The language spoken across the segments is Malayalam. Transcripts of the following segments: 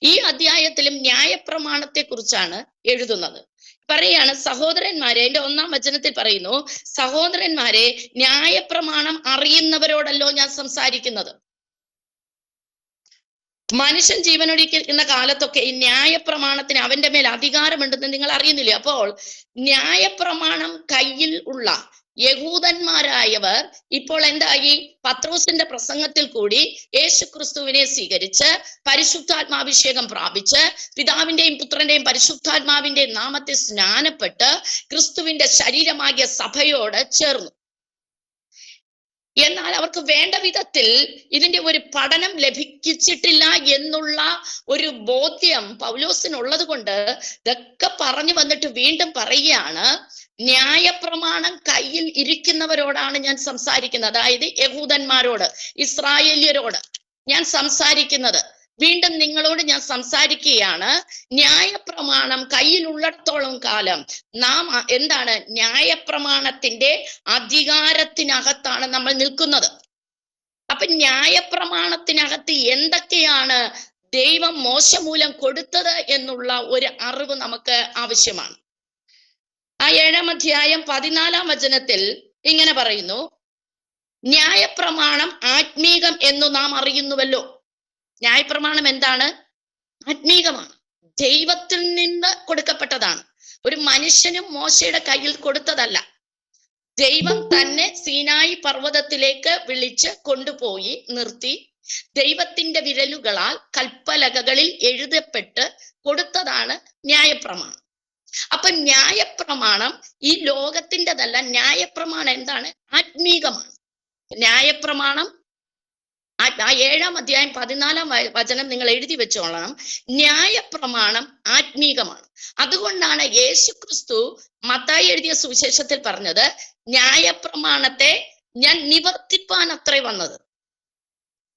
ഈ അധ്യായത്തിലും ന്യായപ്രമാണത്തെ കുറിച്ചാണ് എഴുതുന്നത്. പറയാണ്, സഹോദരന്മാരെ, എന്റെ 1-ാം വചനത്തിൽ പറയുന്നു, സഹോദരന്മാരെ, ന്യായപ്രമാണം അറിയുന്നവരോടല്ലോ ഞാൻ സംസാരിക്കുന്നത്. മനുഷ്യൻ ജീവനൊടിക്കുന്ന കാലത്തൊക്കെ ഈ ന്യായപ്രമാണത്തിന് അവന്റെ മേൽ അധികാരമുണ്ടെന്ന് നിങ്ങൾ അറിയുന്നില്ലേ? അപ്പോൾ ന്യായപ്രമാണം കയ്യിൽ ഉള്ള യഹൂദന്മാരായവർ ഇപ്പോൾ എന്തായി? പത്രോസിന്റെ പ്രസംഗത്തിൽ കൂടി യേശുക്രിസ്തുവിനെ സ്വീകരിച്ച് പരിശുദ്ധാത്മാഭിഷേകം പ്രാപിച്ച് പിതാവിന്റെയും പുത്രന്റെയും പരിശുദ്ധാത്മാവിന്റെയും നാമത്തിൽ സ്നാനപ്പെട്ട് ക്രിസ്തുവിന്റെ ശരീരമാകിയ സഭയോട് ചേർന്നു. എന്നാൽ അവർക്ക് വേണ്ട വിധത്തിൽ ഇതിന്റെ ഒരു പഠനം ലഭിച്ചിട്ടില്ല എന്നുള്ള ഒരു ബോധ്യം പൗലോസിനുള്ളത് കൊണ്ട് ഇതൊക്കെ പറഞ്ഞു വന്നിട്ട് വീണ്ടും പറയുകയാണ്, ന്യായപ്രമാണം കയ്യിൽ ഇരിക്കുന്നവരോടാണ് ഞാൻ സംസാരിക്കുന്നത്. അതായത് യഹൂദന്മാരോട്, ഇസ്രായേല്യരോട് ഞാൻ സംസാരിക്കുന്നത്. വീണ്ടും നിങ്ങളോട് ഞാൻ സംസാരിക്കുകയാണ്. ന്യായപ്രമാണം കയ്യിലുള്ളിടത്തോളം കാലം നാം എന്താണ്? ന്യായപ്രമാണത്തിന്റെ അധികാരത്തിനകത്താണ് നമ്മൾ നിൽക്കുന്നത്. അപ്പൊ ന്യായപ്രമാണത്തിനകത്ത് എന്തൊക്കെയാണ് ദൈവം മോശ മൂലം കൊടുത്തത് എന്നുള്ള ഒരു അറിവ് നമുക്ക് ആവശ്യമാണ്. ആ 7-ാം അധ്യായം 14-ാം വചനത്തിൽ ഇങ്ങനെ പറയുന്നു, ന്യായപ്രമാണം ആത്മീകം എന്നു നാം അറിയുന്നുവല്ലോ. ന്യായപ്രമാണം എന്താണ്? ആത്മീകമാണ്, ദൈവത്തിൽ നിന്ന് കൊടുക്കപ്പെട്ടതാണ്. ഒരു മനുഷ്യനും മോശയുടെ കയ്യിൽ കൊടുത്തതല്ല. ദൈവം തന്നെ സീനായി പർവ്വതത്തിലേക്ക് വിളിച്ച് കൊണ്ടുപോയി നിർത്തി ദൈവത്തിന്റെ വിരലുകളാൽ കൽപ്പലകകളിൽ എഴുതപ്പെട്ട് കൊടുത്തതാണ് ന്യായപ്രമാണം. അപ്പൊ ന്യായപ്രമാണം ഈ ലോകത്തിൻ്റെതല്ല. ന്യായപ്രമാണം എന്താണ്? ആത്മീകമാണ്. ന്യായപ്രമാണം 7-ാം അധ്യായം 14-ാം വചനം നിങ്ങൾ എഴുതി വെച്ചോളണം. ന്യായപ്രമാണം ആത്മീകമാണ്. അതുകൊണ്ടാണ് യേശുക്രിസ്തു മത്തായി എഴുതിയ സുവിശേഷത്തിൽ പറഞ്ഞത്, ന്യായപ്രമാണത്തെ ഞാൻ നിവർത്തിപ്പാൻ അത്രേ വന്നത്.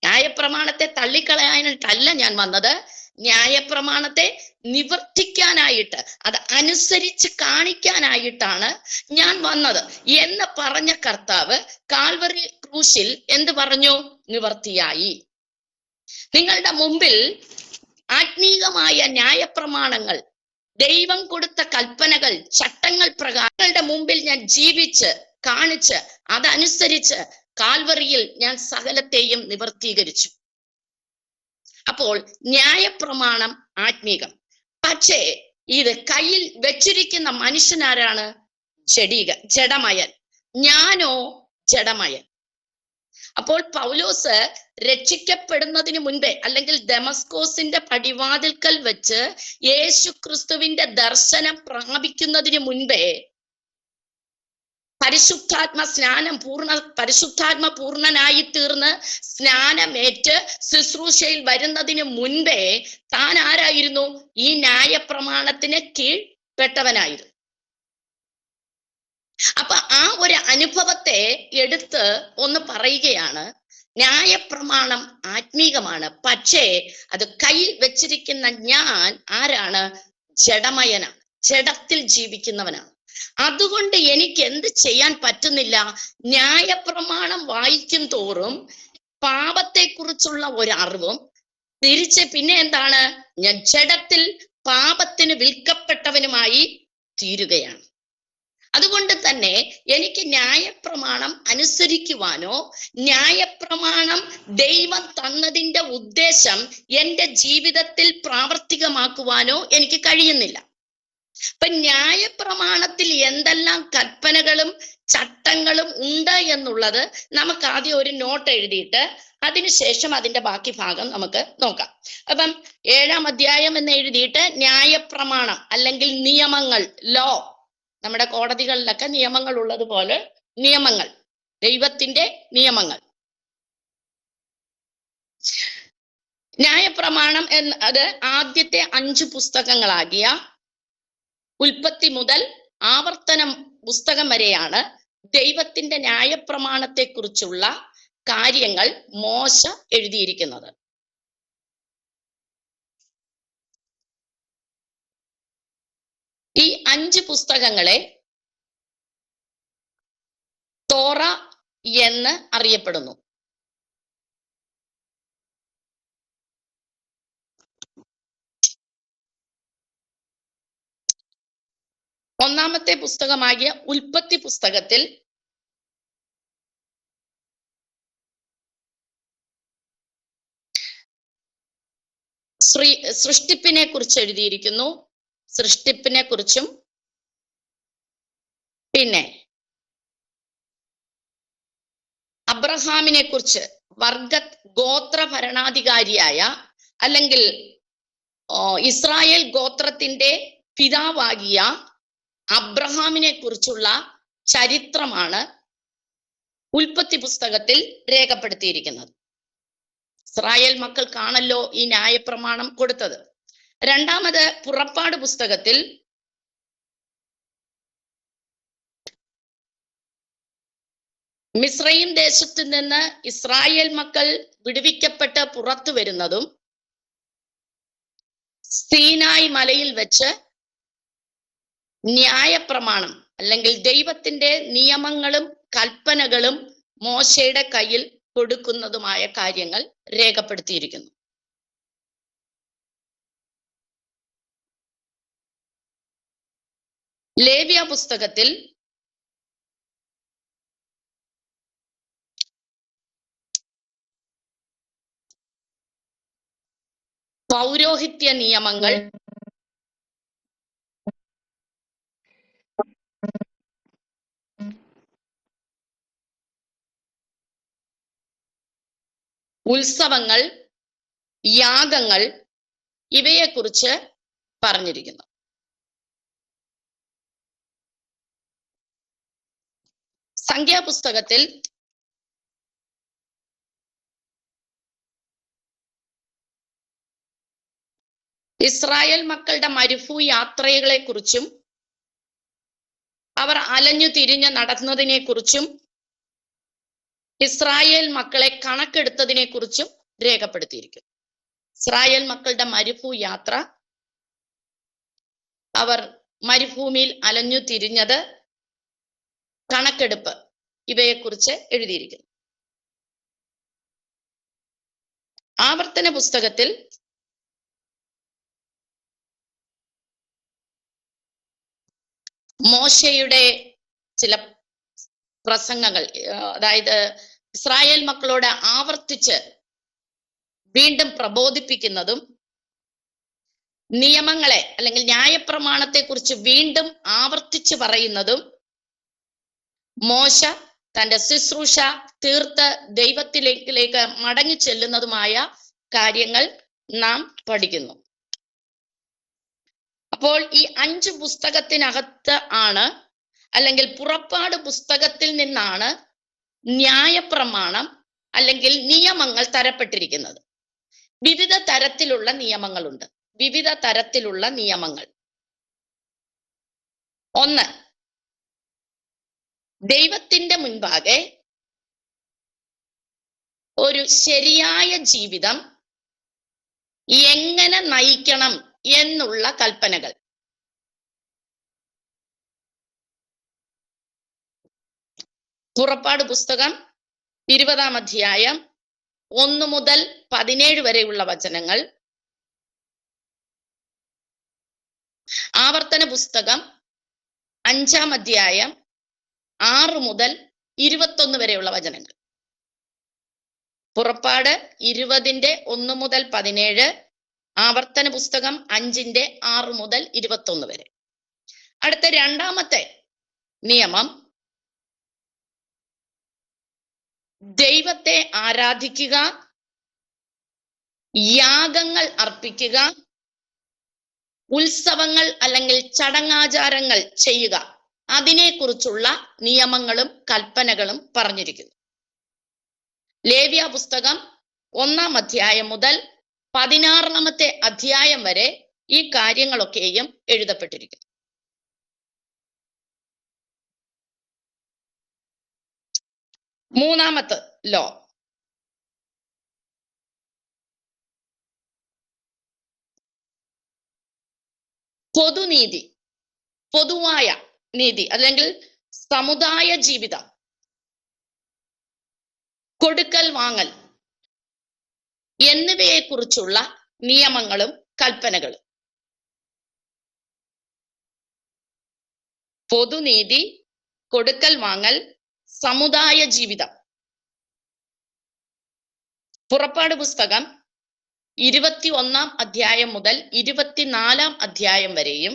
ന്യായപ്രമാണത്തെ തള്ളിക്കളയാനായിട്ടല്ല ഞാൻ വന്നത്, ന്യായപ്രമാണത്തെ നിവർത്തിക്കാനായിട്ട്, അത് അനുസരിച്ച് കാണിക്കാനായിട്ടാണ് ഞാൻ വന്നത് എന്ന് പറഞ്ഞ കർത്താവ് കാൽവറി ക്രൂശിൽ എന്ത് പറഞ്ഞു? നിവർത്തിയായി. നിങ്ങളുടെ മുമ്പിൽ ആത്മീകമായ ന്യായപ്രമാണങ്ങൾ, ദൈവം കൊടുത്ത കൽപ്പനകൾ, ചട്ടങ്ങൾ പ്രകാരങ്ങളുടെ മുമ്പിൽ ഞാൻ ജീവിച്ച് കാണിച്ച് അതനുസരിച്ച് കാൽവറിയിൽ ഞാൻ സകലത്തെയും നിവർത്തീകരിച്ചു. അപ്പോൾ ന്യായപ്രമാണം ആത്മീകം. പക്ഷേ ഇത് കയ്യിൽ വെച്ചിരിക്കുന്ന മനുഷ്യനാരാണ്? ജഡമയൻ. ഞാനോ ജഡമയൻ. അപ്പോൾ പൗലോസ് രക്ഷിക്കപ്പെടുന്നതിന് മുൻപേ, അല്ലെങ്കിൽ ദമസ്കോസിന്റെ പടിവാതിൽക്കൽ വെച്ച് യേശുക്രിസ്തുവിന്റെ ദർശനം പ്രാപിക്കുന്നതിന് മുൻപേ, പരിശുദ്ധാത്മ പൂർണ്ണനായി തീർന്ന് സ്നാനമേറ്റ് ശുശ്രൂഷയിൽ വരുന്നതിന് മുൻപേ താൻ ആരായിരുന്നു? ഈ ന്യായപ്രമാണത്തിന് കീഴ്പ്പെട്ടവനായിരുന്നു. അപ്പൊ ആ ഒരു അനുഭവത്തെ എടുത്ത് ഒന്ന് പറയുകയാണ്, ന്യായപ്രമാണം ആത്മീകമാണ്, പക്ഷേ അത് കയ്യിൽ വെച്ചിരിക്കുന്ന ഞാൻ ആരാണ്? ജഡമയനാണ്, ജഡത്തിൽ ജീവിക്കുന്നവനാണ്. അതുകൊണ്ട് എനിക്ക് എന്ത് ചെയ്യാൻ പറ്റുന്നില്ല? ന്യായപ്രമാണം വായിക്കും തോറും പാപത്തെക്കുറിച്ചുള്ള ഒരറിവും തിരിച്ച് പിന്നെ എന്താണ്? ഞാൻ ജഡത്തിൽ പാപത്തിന് വിൽക്കപ്പെട്ടവനുമായി തീരുകയാണ്. അതുകൊണ്ട് തന്നെ എനിക്ക് ന്യായപ്രമാണം അനുസരിക്കുവാനോ ന്യായപ്രമാണം ദൈവം തന്നതിന്റെ ഉദ്ദേശം എൻ്റെ ജീവിതത്തിൽ പ്രാവർത്തികമാക്കുവാനോ എനിക്ക് കഴിയുന്നില്ല. അപ്പൊ ന്യായപ്രമാണത്തിൽ എന്തെല്ലാം കൽപ്പനകളും ചട്ടങ്ങളും ഉണ്ട് എന്നുള്ളത് നമുക്ക് ആദ്യം ഒരു നോട്ട് എഴുതിയിട്ട് അതിനുശേഷം അതിന്റെ ബാക്കി ഭാഗം നമുക്ക് നോക്കാം. അപ്പം 7-ാം അധ്യായം എന്ന് എഴുതിയിട്ട് ന്യായപ്രമാണം അല്ലെങ്കിൽ നിയമങ്ങൾ, ലോ, നമ്മുടെ കോടതികളിലൊക്കെ നിയമങ്ങൾ ഉള്ളതുപോലെ നിയമങ്ങൾ, ദൈവത്തിന്റെ നിയമങ്ങൾ. ന്യായപ്രമാണം അത് ആദ്യത്തെ 5 പുസ്തകങ്ങളാകിയ ഉൽപ്പത്തി മുതൽ ആവർത്തനം പുസ്തകം വരെയാണ് ദൈവത്തിന്റെ ന്യായപ്രമാണത്തെ കുറിച്ചുള്ള കാര്യങ്ങൾ മോശ എഴുതിയിരിക്കുന്നത്. ഈ 5 പുസ്തകങ്ങളെ തോറ എന്ന് അറിയപ്പെടുന്നു. ഒന്നാമത്തെ പുസ്തകമാകിയ ഉൽപ്പത്തി പുസ്തകത്തിൽ സൃഷ്ടിപ്പിനെ കുറിച്ച് എഴുതിയിരിക്കുന്നു. സൃഷ്ടിപ്പിനെ കുറിച്ചും പിന്നെ അബ്രഹാമിനെ കുറിച്ച് ഗോത്ര ഭരണാധികാരിയായ അല്ലെങ്കിൽ ഇസ്രായേൽ ഗോത്രത്തിന്റെ പിതാവാകിയ അബ്രഹാമിനെ കുറിച്ചുള്ള ചരിത്രമാണ് ഉൽപ്പത്തി പുസ്തകത്തിൽ രേഖപ്പെടുത്തിയിരിക്കുന്നത്. ഇസ്രായേൽ മക്കൾക്കാണല്ലോ ഈ ന്യായപ്രമാണം കൊടുത്തത്. രണ്ടാമത് പുറപ്പാട് പുസ്തകത്തിൽ മിസ്രയീം ദേശത്ത് നിന്ന് ഇസ്രായേൽ മക്കൾ വിടുവിക്കപ്പെട്ട് പുറത്തു വരുന്നതും സീനായ് മലയിൽ വെച്ച് ന്യായപ്രമാണം അല്ലെങ്കിൽ ദൈവത്തിന്റെ നിയമങ്ങളും കൽപ്പനകളും മോശയുടെ കയ്യിൽ കൊടുക്കുന്നതുമായ കാര്യങ്ങൾ രേഖപ്പെടുത്തിയിരിക്കുന്നു. ലേവ്യ പുസ്തകത്തിൽ പൗരോഹിത്യ നിയമങ്ങൾ, ഉത്സവങ്ങൾ, യാഗങ്ങൾ ഇവയെക്കുറിച്ച് പറഞ്ഞിരിക്കുന്നു. സംഖ്യാപുസ്തകത്തിൽ ഇസ്രായേൽ മക്കളുടെ മരുഭൂ യാത്രകളെ കുറിച്ചും അവർ അലഞ്ഞു തിരിഞ്ഞ് നടന്നതിനെ കുറിച്ചും ഇസ്രായേൽ മക്കളെ കണക്കെടുത്തതിനെ കുറിച്ചും രേഖപ്പെടുത്തിയിരിക്കുന്നു. ഇസ്രായേൽ മക്കളുടെ മരുഭൂ യാത്ര, അവർ മരുഭൂമിയിൽ അലഞ്ഞു തിരിഞ്ഞത്, കണക്കെടുപ്പ് ഇവയെക്കുറിച്ച് എഴുതിയിരിക്കുന്നു. ആവർത്തന പുസ്തകത്തിൽ മോശയുടെ ചില പ്രസംഗങ്ങൾ, അതായത് ഇസ്രായേൽ മക്കളോട് ആവർത്തിച്ച് വീണ്ടും പ്രബോധിപ്പിക്കുന്നതും നിയമങ്ങളെ അല്ലെങ്കിൽ ന്യായപ്രമാണത്തെ കുറിച്ച് വീണ്ടും ആവർത്തിച്ച് പറയുന്നതും മോശ തന്റെ ശുശ്രൂഷ തീർത്ത് ദൈവത്തിലേക്ക് മടങ്ങി ചെല്ലുന്നതുമായ കാര്യങ്ങൾ നാം പഠിക്കുന്നു. അപ്പോൾ ഈ 5 പുസ്തകത്തിനകത്ത് ആണ് അല്ലെങ്കിൽ പുറപ്പാട് പുസ്തകത്തിൽ നിന്നാണ് ന്യായപ്രമാണം അല്ലെങ്കിൽ നിയമങ്ങൾ തരപ്പെട്ടിരിക്കുന്നത്. വിവിധ തരത്തിലുള്ള നിയമങ്ങളുണ്ട്. വിവിധ തരത്തിലുള്ള നിയമങ്ങൾ. 1, ദൈവത്തിന്റെ മുൻപാകെ ഒരു ശരിയായ ജീവിതം എങ്ങനെ നയിക്കണം എന്നുള്ള കൽപ്പനകൾ. പുറപ്പാട് പുസ്തകം 20-ാം അധ്യായം 1 മുതൽ 17 വരെയുള്ള വചനങ്ങൾ, ആവർത്തന പുസ്തകം 5-ാം അധ്യായം 6 മുതൽ 21 വരെയുള്ള വചനങ്ങൾ. പുറപ്പാട് 20-ന്റെ 1 മുതൽ 17, ആവർത്തന പുസ്തകം 5-ന്റെ 6 മുതൽ 21 വരെ. അടുത്ത രണ്ടാമത്തെ നിയമം, ദൈവത്തെ ആരാധിക്കുക, യാഗങ്ങൾ അർപ്പിക്കുക, ഉത്സവങ്ങൾ അല്ലെങ്കിൽ ചടങ്ങാചാരങ്ങൾ ചെയ്യുക, അതിനെക്കുറിച്ചുള്ള നിയമങ്ങളും കൽപ്പനകളും പറഞ്ഞിരിക്കുന്നു. ലേവ്യ പുസ്തകം 1-ാം അധ്യായം മുതൽ 16-ാമത്തെ അധ്യായം വരെ ഈ കാര്യങ്ങളൊക്കെയും എഴുതപ്പെട്ടിരിക്കുന്നു. മൂന്നാമത്തെ ലോ, പൊതുനീതി, പൊതുവായ നീതി അല്ലെങ്കിൽ സമുദായ ജീവിതം, കൊടുക്കൽ വാങ്ങൽ എന്നിവയെക്കുറിച്ചുള്ള നിയമങ്ങളും കൽപ്പനകളും. പൊതുനീതി, കൊടുക്കൽ വാങ്ങൽ, സമുദായ ജീവിതം. പുറപ്പാട് പുസ്തകം 21 അധ്യായം മുതൽ 24 അധ്യായം വരെയും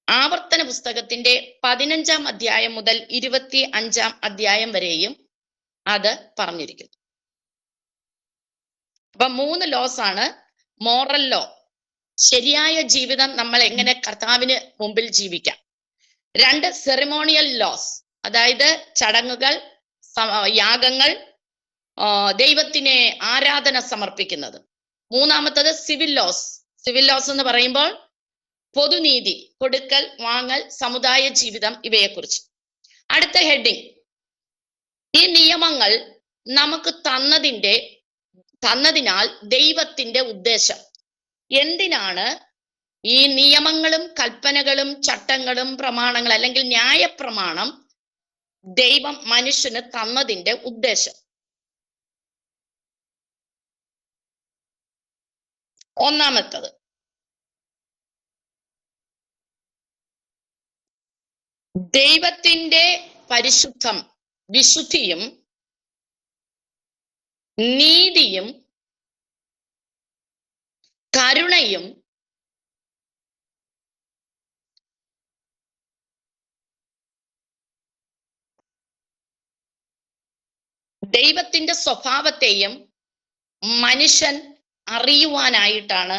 ആവർത്തന പുസ്തകത്തിന്റെ 15 അധ്യായം മുതൽ 25 അധ്യായം വരെയും അത് പറഞ്ഞിരിക്കുന്നു. അപ്പൊ 3 ലോസ് ആണ്. മോറൽ ലോ, ശരിയായ ജീവിതം നമ്മൾ എങ്ങനെ കർത്താവിന് മുമ്പിൽ ജീവിക്കാം. 2 സെറിമോണിയൽ ലോസ്, അതായത് ചടങ്ങുകൾ, യാഗങ്ങൾ, ദൈവത്തിനെ ആരാധന സമർപ്പിക്കുന്നത്. 3 സിവിൽ ലോസ്. സിവിൽ ലോസ് എന്ന് പറയുമ്പോൾ പൊതുനീതി, കൊടുക്കൽ വാങ്ങൽ, സമുദായ ജീവിതം, ഇവയെക്കുറിച്ച്. അടുത്ത ഹെഡിങ്, ഈ നിയമങ്ങൾ നമുക്ക് തന്നതിനാൽ ദൈവത്തിന്റെ ഉദ്ദേശം. എന്തിനാണ് ഈ നിയമങ്ങളും കൽപ്പനകളും ചട്ടങ്ങളും പ്രമാണങ്ങൾ അല്ലെങ്കിൽ ന്യായപ്രമാണം ദൈവം മനുഷ്യന് തന്നതിന്റെ ഉദ്ദേശം? ഒന്നാമത്തത്, ദൈവത്തിന്റെ വിശുദ്ധിയും നീതിയും കരുണയും ദൈവത്തിന്റെ സ്വഭാവത്തെയും മനുഷ്യൻ അറിയുവാനായിട്ടാണ്,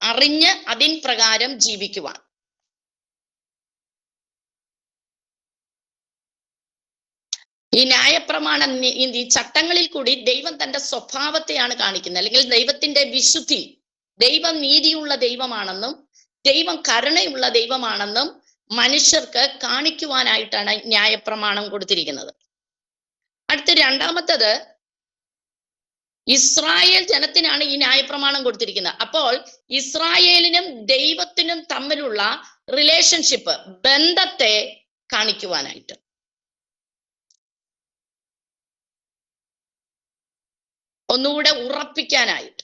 അറിഞ്ഞ് അതിൻ പ്രകാരം ജീവിക്കുവാൻ. ഈ ന്യായപ്രമാണം, ഈ ചട്ടങ്ങളിൽ കൂടി ദൈവം തന്റെ സ്വഭാവത്തെയാണ് കാണിക്കുന്നത്, അല്ലെങ്കിൽ ദൈവത്തിന്റെ വിശുദ്ധി, ദൈവം നീതിയുള്ള ദൈവമാണെന്നും ദൈവം കരുണയുള്ള ദൈവമാണെന്നും മനുഷ്യർക്ക് കാണിക്കുവാനായിട്ടാണ് ന്യായപ്രമാണം കൊടുത്തിരിക്കുന്നത്. അടുത്ത രണ്ടാമത്തത്, ഇസ്രായേൽ ജനത്തിനാണ് ഈ ന്യായപ്രമാണം കൊടുത്തിരിക്കുന്നത്. അപ്പോൾ ഇസ്രായേലിനും ദൈവത്തിനും തമ്മിലുള്ള റിലേഷൻഷിപ്പ്, ബന്ധത്തെ കാണിക്കുവാനായിട്ട്. ഒന്നുകൂടെ ഉറപ്പിക്കാനായിട്ട്.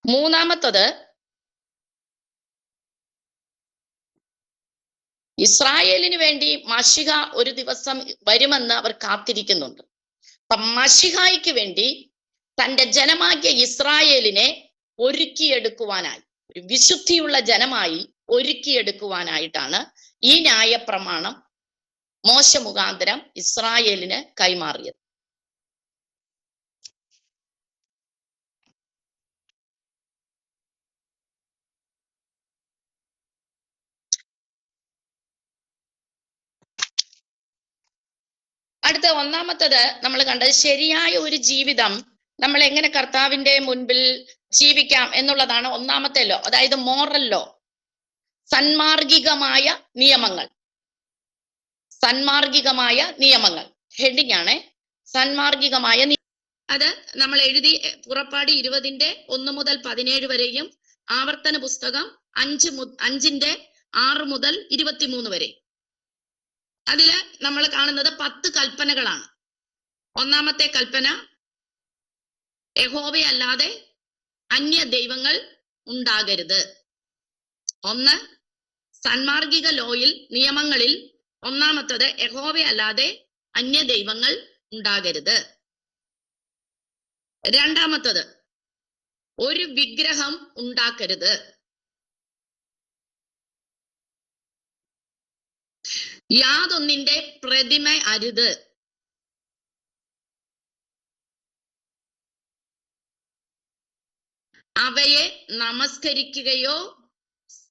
മൂന്നാമത്തത്, ഇസ്രായേലിന് വേണ്ടി മശിഹ ഒരു ദിവസം വരുമെന്ന് അവർ കാത്തിരിക്കുന്നുണ്ട്. അപ്പൊ മശിഹായ്ക്ക് വേണ്ടി തന്റെ ജനമാകിയ ഇസ്രായേലിനെ ഒരുക്കിയെടുക്കുവാനായി, ഒരു വിശുദ്ധിയുള്ള ജനമായി ഒരുക്കിയെടുക്കുവാനായിട്ടാണ് ഈ ന്യായപ്രമാണം മോശ മുഖാന്തരം ഇസ്രായേലിന് കൈമാറിയത്. അടുത്ത ഒന്നാമത്തത് നമ്മൾ കണ്ടത്, ശരിയായ ഒരു ജീവിതം നമ്മൾ എങ്ങനെ കർത്താവിന്റെ മുൻപിൽ ജീവിക്കാം എന്നുള്ളതാണ് ഒന്നാമത്തെ ലോ, അതായത് മോറൽ ലോ, സന്മാർഗികമായ നിയമങ്ങൾ. സന്മാർഗികമായ നിയമങ്ങൾ ഹെഡിങ് ആണ്, സന്മാർഗികമായ. അത് നമ്മൾ എഴുതി പുറപ്പാട് 20-1 മുതൽ 17 വരെയും ആവർത്തന പുസ്തകം 5-6 മുതൽ 23 വരെ. അതില് നമ്മൾ കാണുന്നത് 10 കൽപ്പനകളാണ്. ഒന്നാമത്തെ കൽപ്പന, യഹോവയല്ലാതെ അന്യ ദൈവങ്ങൾ ഉണ്ടാകരുത്. ഒന്ന്, സന്മാർഗിക ലോയിൽ, നിയമങ്ങളിൽ ഒന്നാമത്തത് യഹോവയല്ലാതെ അന്യ ദൈവങ്ങൾ ഉണ്ടാകരുത്. രണ്ടാമത്തത്, ഒരു വിഗ്രഹം ഉണ്ടാക്കരുത്. യാതൊന്നിന്റെ പ്രതിമ അരുത്. അവയെ നമസ്കരിക്കുകയോ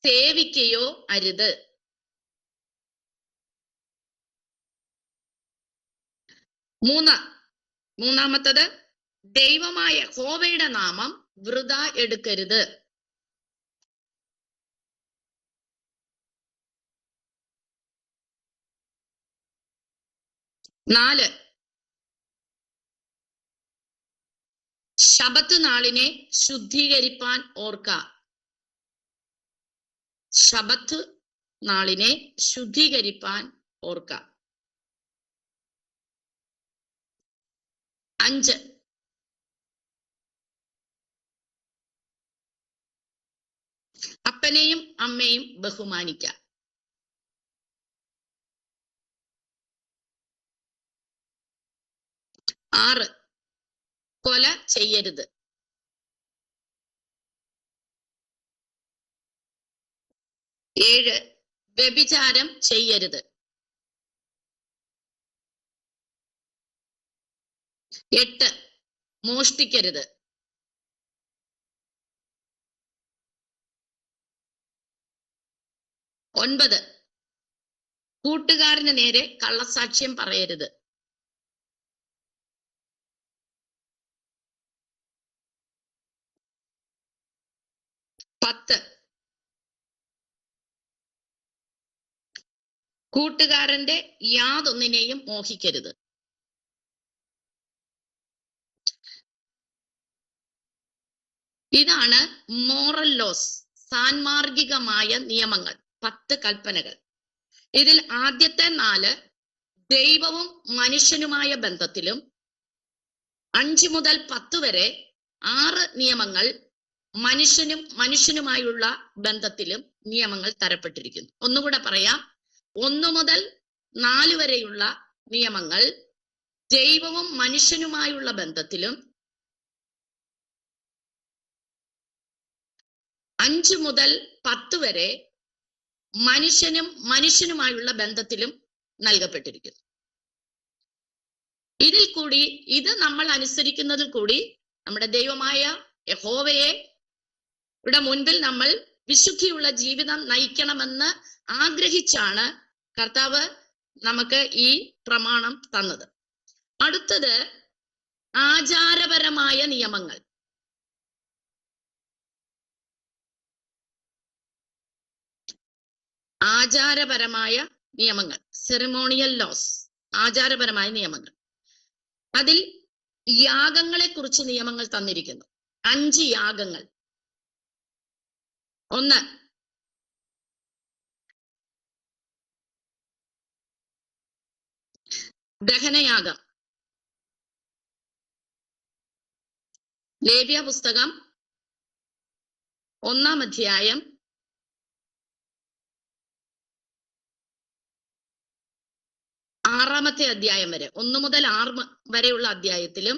സേവിക്കുകയോ അരുത്. മൂന്നാമത്തത്, ദൈവമായ യഹോവയുടെ നാമം വൃഥാ എടുക്കരുത്. 4, ശബത്ത് നാളിനെ ശുദ്ധീകരിപ്പാൻ ഓർക്ക. ശബത്ത് നാളിനെ ശുദ്ധീകരിപ്പാൻ ഓർക്ക. 5, അമ്മയും ബഹുമാനിക്കുക. 6 കൊല ചെയ്യരുത്. 7 വ്യഭിചാരം ചെയ്യരുത്. 8 മോഷ്ടിക്കരുത്. 9 കൂട്ടുകാരന് നേരെ കള്ളസാക്ഷ്യം പറയരുത്. 10 കൂട്ടുകാരന്റെ യാതൊന്നിനെയും മോഹിക്കരുത്. ഇതാണ് മോറൽ ലോസ്, സാൻമാർഗികമായ നിയമങ്ങൾ, 10 കൽപ്പനകൾ. ഇതിൽ ആദ്യത്തെ 4 ദൈവവും മനുഷ്യനുമായ ബന്ധത്തിലും, 5 മുതൽ 10 വരെ 6 നിയമങ്ങൾ മനുഷ്യനുമായുള്ള ബന്ധത്തിലും നിയമങ്ങൾ തരപ്പെട്ടിരിക്കുന്നു. ഒന്നുകൂടെ പറയാം, 1 മുതൽ 4 വരെയുള്ള നിയമങ്ങൾ ദൈവവും മനുഷ്യനുമായുള്ള ബന്ധത്തിലും, 5 മുതൽ 10 വരെ മനുഷ്യനുമായുള്ള ബന്ധത്തിലും നൽകപ്പെട്ടിരിക്കുന്നു. ഇതിൽ കൂടി ഇത് നമ്മൾ അനുസരിക്കുന്നതിൽ കൂടി നമ്മുടെ ദൈവമായ യഹോവയെ ഇവിടെ മുൻപിൽ നമ്മൾ വിശുദ്ധിയുള്ള ജീവിതം നയിക്കണമെന്ന് ആഗ്രഹിച്ചാണ് കർത്താവ് നമുക്ക് ഈ പ്രമാണം തന്നത്. അടുത്തത് ആചാരപരമായ നിയമങ്ങൾ. ആചാരപരമായ നിയമങ്ങൾ, സെറിമോണിയൽ ലോസ്, ആചാരപരമായ നിയമങ്ങൾ. അതിൽ യാഗങ്ങളെ കുറിച്ച് നിയമങ്ങൾ തന്നിരിക്കുന്നു. 5 യാഗങ്ങൾ. 1 ദഹനയാഗം. ലേവ്യ പുസ്തകം 1-ാം അധ്യായം 6-ാമത്തെ അധ്യായം വരെ, 1 മുതൽ 6 വരെയുള്ള അധ്യായത്തിലും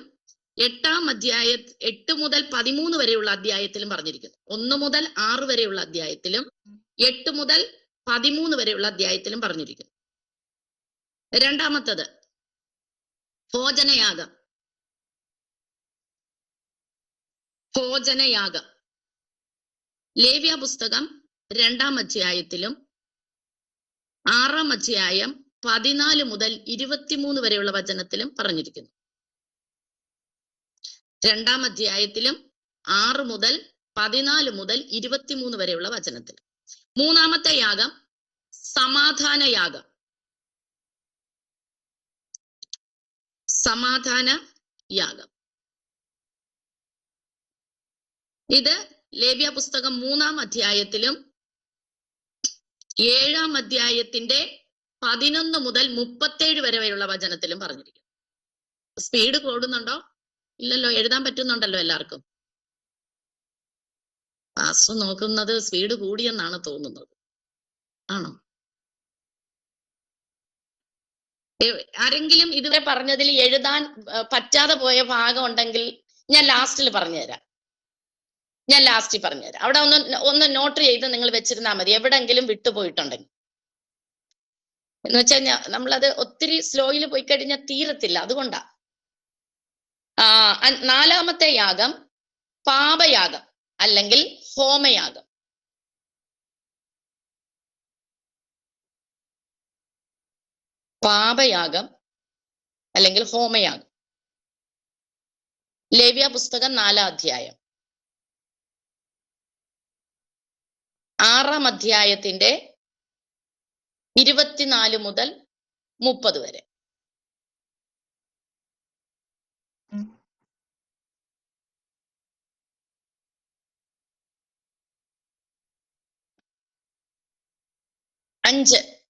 8 മുതൽ 13 വരെയുള്ള അധ്യായത്തിലും പറഞ്ഞിരിക്കുന്നു. 1 മുതൽ 6 വരെയുള്ള അധ്യായത്തിലും 8 മുതൽ 13 വരെയുള്ള അധ്യായത്തിലും പറഞ്ഞിരിക്കുന്നു. രണ്ടാമത്തത് ഭോജനയാഗം. ഭോജനയാഗം ലേവ്യ പുസ്തകം 2-ാം അധ്യായത്തിലും 6-ാം അധ്യായം 14 മുതൽ 23 വരെയുള്ള വചനത്തിലും പറഞ്ഞിരിക്കുന്നു. 2-ാം അധ്യായത്തിലും 6 മുതൽ 14 മുതൽ 23 വരെയുള്ള വചനത്തിൽ. 3-ാമത്തെ യാഗം സമാധാന യാഗം. സമാധാന യാഗം ഇത് ലേവ്യ പുസ്തകം 3-ാം അധ്യായത്തിലും 7-ാം അധ്യായത്തിന്റെ 11 മുതൽ 37 വരെയുള്ള വചനത്തിലും പറഞ്ഞിരിക്കുന്നു. സ്പീഡ് കൂടുന്നുണ്ടോ? ഇല്ലല്ലോ, എഴുതാൻ പറ്റുന്നുണ്ടല്ലോ എല്ലാവർക്കും. പാസ്റ്റർ നോക്കുന്നത് സ്പീഡ് കൂടിയെന്നാണ് തോന്നുന്നത്. ആണോ? ആരെങ്കിലും ഇതുവരെ പറഞ്ഞതിൽ എഴുതാൻ പറ്റാതെ പോയ ഭാഗം ഉണ്ടെങ്കിൽ ഞാൻ ലാസ്റ്റിൽ പറഞ്ഞുതരാം. അവിടെ ഒന്ന് നോട്ട് ചെയ്ത് നിങ്ങൾ വെച്ചിരുന്നാൽ മതി, എവിടെങ്കിലും വിട്ടുപോയിട്ടുണ്ടെങ്കിൽ. എന്ന് വെച്ചാൽ നമ്മളത് ഒത്തിരി സ്ലോയിൽ പോയി കഴിഞ്ഞാൽ തീരത്തില്ല, അതുകൊണ്ടാ. 4-ാമത്തെ യാഗം പാപയാഗം അല്ലെങ്കിൽ ഹോമയാഗം. പാപയാഗം അല്ലെങ്കിൽ ഹോമയാഗം. ലേവ്യ പുസ്തകം 4-ാം അധ്യായം 6-ാം അധ്യായത്തിന്റെ 24 മുതൽ 30 വരെ.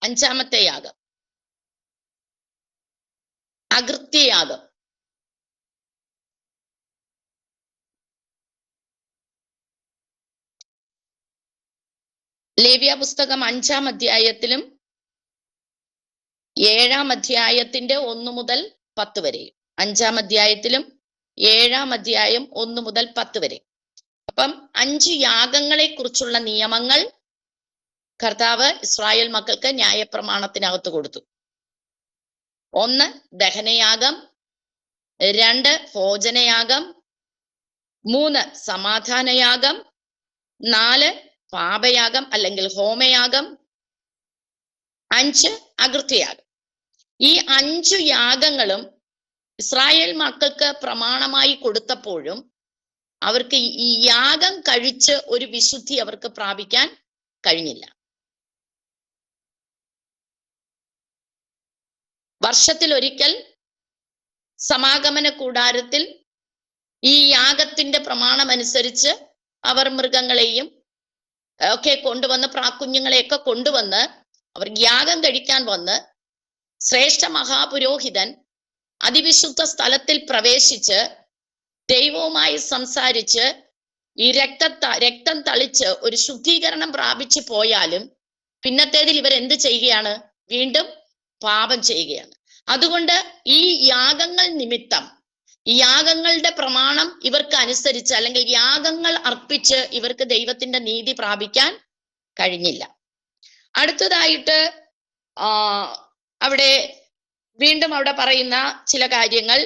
അഞ്ചാമത്തെ യാഗം അകൃത്യയാഗം. ലേവ്യ പുസ്തകം 5-ാം അധ്യായത്തിലും 7-ാം അധ്യായത്തിന്റെ 1 മുതൽ 10 വരെയും, 5-ാം അധ്യായത്തിലും 7-ാം അധ്യായം 1 മുതൽ 10 വരെ. അപ്പം 5 യാഗങ്ങളെ കുറിച്ചുള്ള നിയമങ്ങൾ കർത്താവ് ഇസ്രായേൽ മക്കൾക്ക് ന്യായപ്രമാണത്തിനകത്ത് കൊടുത്തു. 1 ദഹനയാഗം, 2 ഭോജനയാഗം, 3 സമാധാനയാഗം, 4 പാപയാഗം അല്ലെങ്കിൽ ഹോമയാഗം, 5 അകൃത്യയാഗം. ഈ 5 യാഗങ്ങളും ഇസ്രായേൽ മക്കൾക്ക് പ്രമാണമായി കൊടുത്തപ്പോഴും അവർക്ക് ഈ യാഗം കഴിച്ച് ഒരു വിശുദ്ധി അവർക്ക് പ്രാപിക്കാൻ കഴിഞ്ഞില്ല. വർഷത്തിൽ ഒരിക്കൽ സമാഗമന കൂടാരത്തിൽ ഈ യാഗത്തിന്റെ പ്രമാണമനുസരിച്ച് അവർ മൃഗങ്ങളെയും ഒക്കെ കൊണ്ടുവന്ന്, പ്രാക്കുഞ്ഞുങ്ങളെയൊക്കെ കൊണ്ടുവന്ന് അവർ യാഗം കഴിക്കാൻ വന്ന് ശ്രേഷ്ഠ മഹാപുരോഹിതൻ അതിവിശുദ്ധ സ്ഥലത്തിൽ പ്രവേശിച്ച് ദൈവവുമായി സംസാരിച്ച് ഈ രക്തം തളിച്ച് ഒരു ശുദ്ധീകരണം പ്രാപിച്ചു പോയാലും പിന്നത്തേതിൽ ഇവരെന്ത് ചെയ്യുകയാണ്? വീണ്ടും പാപം ചെയ്യുകയാണ്. അതുകൊണ്ട് ഈ യാഗങ്ങൾ നിമിത്തം, ഈ യാഗങ്ങളുടെ പ്രമാണം ഇവർക്ക് അനുസരിച്ച് അല്ലെങ്കിൽ യാഗങ്ങൾ അർപ്പിച്ച് ഇവർക്ക് ദൈവത്തിന്റെ നീതി പ്രാപിക്കാൻ കഴിഞ്ഞില്ല. അടുത്തതായിട്ട് അവിടെ വീണ്ടും അവിടെ പറയുന്ന ചില കാര്യങ്ങൾ,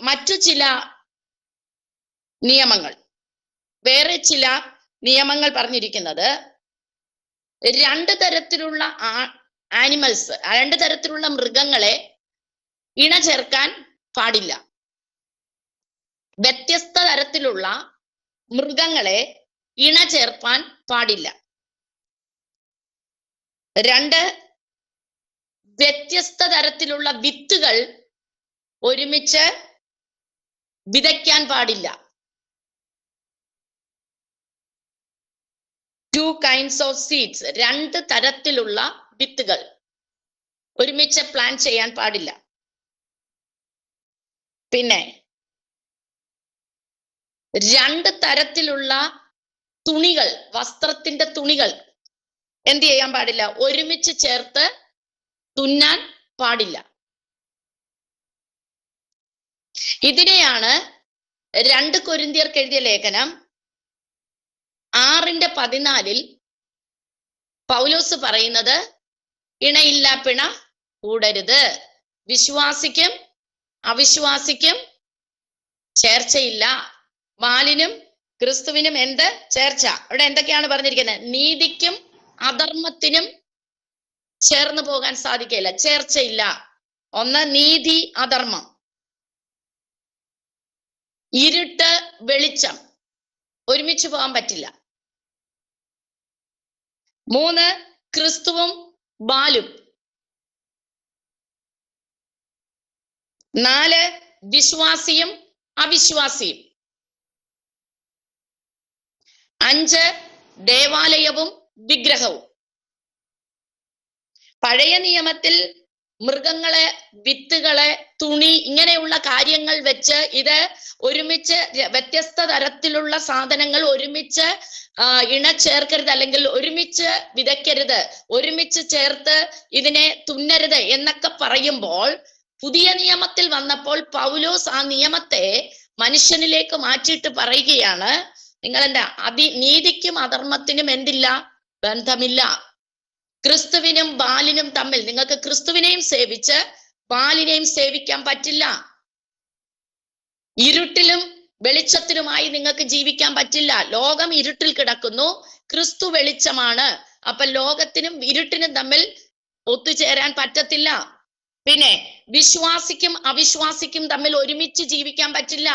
മറ്റു ചില നിയമങ്ങൾ, വേറെ ചില നിയമങ്ങൾ പറഞ്ഞിരിക്കുന്നത് 2 തരത്തിലുള്ള ആനിമൽസ്, 2 തരത്തിലുള്ള മൃഗങ്ങളെ ഇണ ചേർക്കാൻ പാടില്ല. വ്യത്യസ്ത തരത്തിലുള്ള മൃഗങ്ങളെ ഇണ ചേർക്കാൻ പാടില്ല. 2 വ്യത്യസ്ത തരത്തിലുള്ള വിത്തുകൾ ഒരുമിച്ച് വിതയ്ക്കാൻ പാടില്ല. 2 kinds of seeds, 2 തരത്തിലുള്ള വിത്തുകൾ ഒരുമിച്ച് പ്ലാൻ ചെയ്യാൻ പാടില്ല. പിന്നെ 2 തരത്തിലുള്ള തുണികൾ, വസ്ത്രത്തിന്റെ തുണികൾ എന്ത് ചെയ്യാൻ പാടില്ല? ഒരുമിച്ച് ചേർത്ത് തുന്നാൻ പാടില്ല. ഇതിനെയാണ് 2 കൊരിന്ത്യർക്ക് എഴുതിയ ലേഖനം 6:14 പൗലോസ് പറയുന്നത്, ഇണയില്ല പിണ കൂടരുത്, വിശ്വാസിക്കും അവിശ്വാസിക്കും ചേർച്ചയില്ല, ബാലിനും ക്രിസ്തുവിനും എന്ത് ചേർച്ച? അവിടെ എന്തൊക്കെയാണ് പറഞ്ഞിരിക്കുന്നത്? നീതിക്കും അധർമ്മത്തിനും ചേർന്ന് പോകാൻ സാധിക്കില്ല, ചേർച്ചയില്ല. 1 നീതി, അധർമ്മം. ഇരുട്ട്, വെളിച്ചം ഒരുമിച്ച് പോകാൻ പറ്റില്ല. 3 ക്രിസ്തുവും ബാലും. 4 വിശ്വാസിയും അവിശ്വാസിയും. 5 ദേവാലയവും വിഗ്രഹവും. പഴയ നിയമത്തിൽ മൃഗങ്ങളെ, വിത്തുകളെ, തുണി, ഇങ്ങനെയുള്ള കാര്യങ്ങൾ വെച്ച് ഇത് ഒരുമിച്ച് വ്യത്യസ്ത തരത്തിലുള്ള സാധനങ്ങൾ ഒരുമിച്ച് ഇണ ചേർക്കരുത്, അല്ലെങ്കിൽ ഒരുമിച്ച് വിതയ്ക്കരുത്, ഒരുമിച്ച് ചേർത്ത് ഇതിനെ തുന്നരുത് എന്നൊക്കെ പറയുമ്പോൾ പുതിയ നിയമത്തിൽ വന്നപ്പോൾ പൗലോസ് ആ നിയമത്തെ മനുഷ്യനിലേക്ക് മാറ്റിയിട്ട് പറയുകയാണ്, നിങ്ങളെന്താ നീതിക്കും അധർമ്മത്തിനും എന്തില്ല? ബന്ധമില്ല. ക്രിസ്തുവിനും ബാലിനും തമ്മിൽ, നിങ്ങൾക്ക് ക്രിസ്തുവിനെയും സേവിച്ച് ബാലിനെയും സേവിക്കാൻ പറ്റില്ല. ഇരുട്ടിലും വെളിച്ചത്തിലുമായി നിങ്ങൾക്ക് ജീവിക്കാൻ പറ്റില്ല. ലോകം ഇരുട്ടിൽ കിടക്കുന്നു, ക്രിസ്തു വെളിച്ചമാണ്. അപ്പൊ ലോകത്തിനും ഇരുട്ടിനും തമ്മിൽ ഒത്തുചേരാൻ പറ്റത്തില്ല. പിന്നെ വിശ്വാസിക്കും അവിശ്വാസിക്കും തമ്മിൽ ഒരുമിച്ച് ജീവിക്കാൻ പറ്റില്ല.